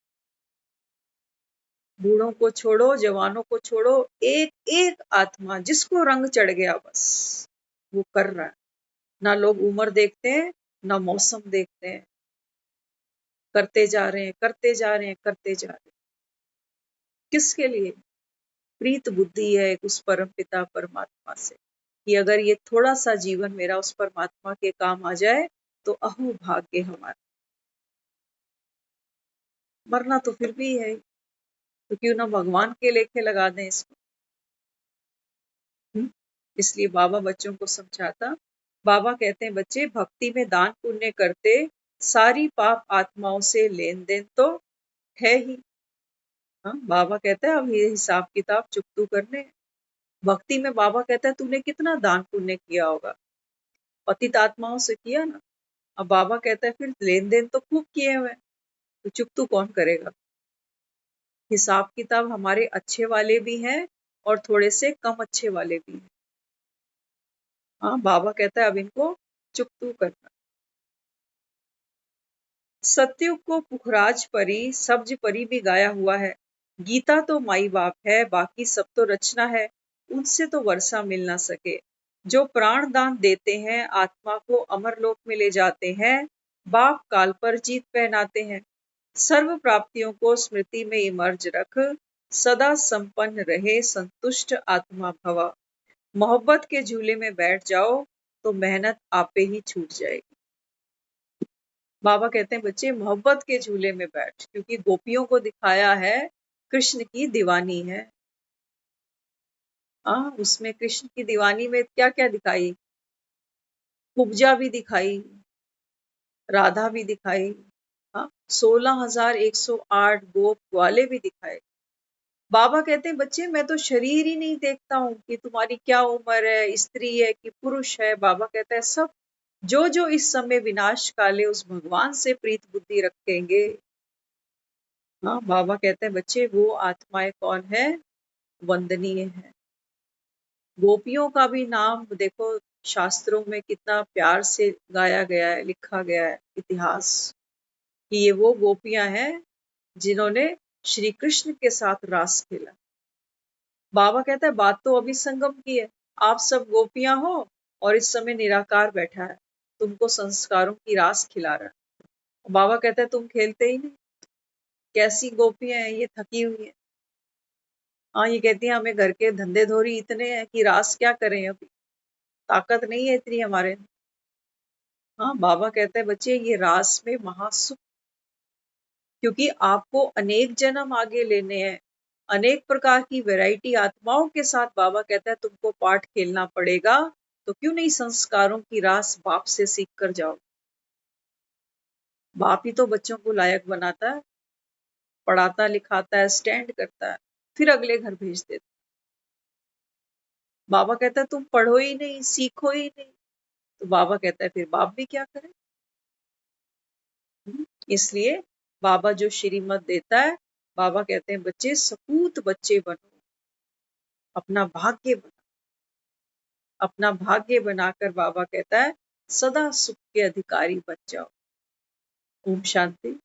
बूढ़ों को छोड़ो, जवानों को छोड़ो, एक एक आत्मा जिसको रंग चढ़ गया बस वो कर रहा है। ना लोग उम्र देखते हैं, ना मौसम देखते हैं, करते जा रहे हैं, करते जा रहे हैं, करते जा रहे हैं। किसके लिए? प्रीत बुद्धि है एक उस परम पिता परमात्मा से, कि अगर ये थोड़ा सा जीवन मेरा उस परमात्मा के काम आ जाए तो अहो भाग्य हमारा। मरना तो फिर भी है, तो क्यों ना भगवान के लेखे लगा दें इसको। इसलिए बाबा बच्चों को समझाता। बाबा कहते हैं बच्चे भक्ति में दान पुण्य करते, सारी पाप आत्माओं से लेन देन तो है ही। हाँ, बाबा कहता है अब ये हिसाब किताब चुकतू करने। भक्ति में बाबा कहता है तूने कितना दान पुण्य किया होगा, पतित आत्माओं से किया ना। अब बाबा कहता है फिर लेन देन तो खूब किए हुए, तो चुकतू कौन करेगा। हिसाब किताब हमारे अच्छे वाले भी हैं और थोड़े से कम अच्छे वाले भी हैं। हाँ, बाबा कहता है अब इनको चुकतू करना। सतयुग को पुखराज परी, सब्ज परी भी गाया हुआ है। गीता तो माई बाप है, बाकी सब तो रचना है, उनसे तो वर्षा मिल ना सके। जो प्राण दान देते हैं, आत्मा को अमर लोक में ले जाते हैं, बाप काल पर जीत पहनाते हैं। सर्व प्राप्तियों को स्मृति में इमर्ज रख, सदा संपन्न रहे संतुष्ट आत्मा भवा। मोहब्बत के झूले में बैठ जाओ तो मेहनत आपे ही छूट जाएगी। बाबा कहते हैं बच्चे मोहब्बत के झूले में बैठ, क्योंकि गोपियों को दिखाया है कृष्ण की दीवानी है। उसमें कृष्ण की दीवानी में क्या क्या दिखाई, कुब्जा भी दिखाई, राधा भी दिखाई, 16,108 गोप वाले भी दिखाए। बाबा कहते हैं बच्चे मैं तो शरीर ही नहीं देखता हूँ कि तुम्हारी क्या उम्र है, स्त्री है कि पुरुष है। बाबा कहता है सब जो जो इस समय विनाश काले उस भगवान से प्रीत बुद्धि रखेंगे। बाबा कहते हैं बच्चे वो आत्माएं कौन है, वंदनीय है। गोपियों का भी नाम देखो शास्त्रों में कितना प्यार से गाया गया है, लिखा गया है इतिहास, कि ये वो गोपियां हैं जिन्होंने श्री कृष्ण के साथ रास खेला। बाबा कहता है बात तो अभी संगम की है, आप सब गोपियां हो और इस समय निराकार बैठा है, तुमको संस्कारों की रास खिला रहा है। बाबा कहता है तुम खेलते ही नहीं, कैसी गोपियां हैं ये, थकी हुई है। ये कहती है हमें घर के धंधे धोरी इतने हैं कि रास क्या करें, अभी ताकत नहीं है इतनी हमारे। बाबा कहते हैं बच्चे ये रास में महासुख, क्योंकि आपको अनेक जन्म आगे लेने हैं, अनेक प्रकार की वैरायटी आत्माओं के साथ बाबा कहता है तुमको पाठ खेलना पड़ेगा, तो क्यों नहीं संस्कारों की रास बाप से सीख कर जाओ। बाप ही तो बच्चों को लायक बनाता है, पढ़ाता लिखाता है, स्टैंड करता है, फिर अगले घर भेज देता है। बाबा कहता है तुम पढ़ो ही नहीं, सीखो ही नहीं, तो बाबा कहता है फिर बाप भी क्या करे। इसलिए बाबा जो श्रीमत देता है, बाबा कहते हैं बच्चे सपूत बच्चे बनो, अपना भाग्य बना, अपना भाग्य बनाकर बाबा कहता है सदा सुख के अधिकारी बन जाओ। ओम शांति।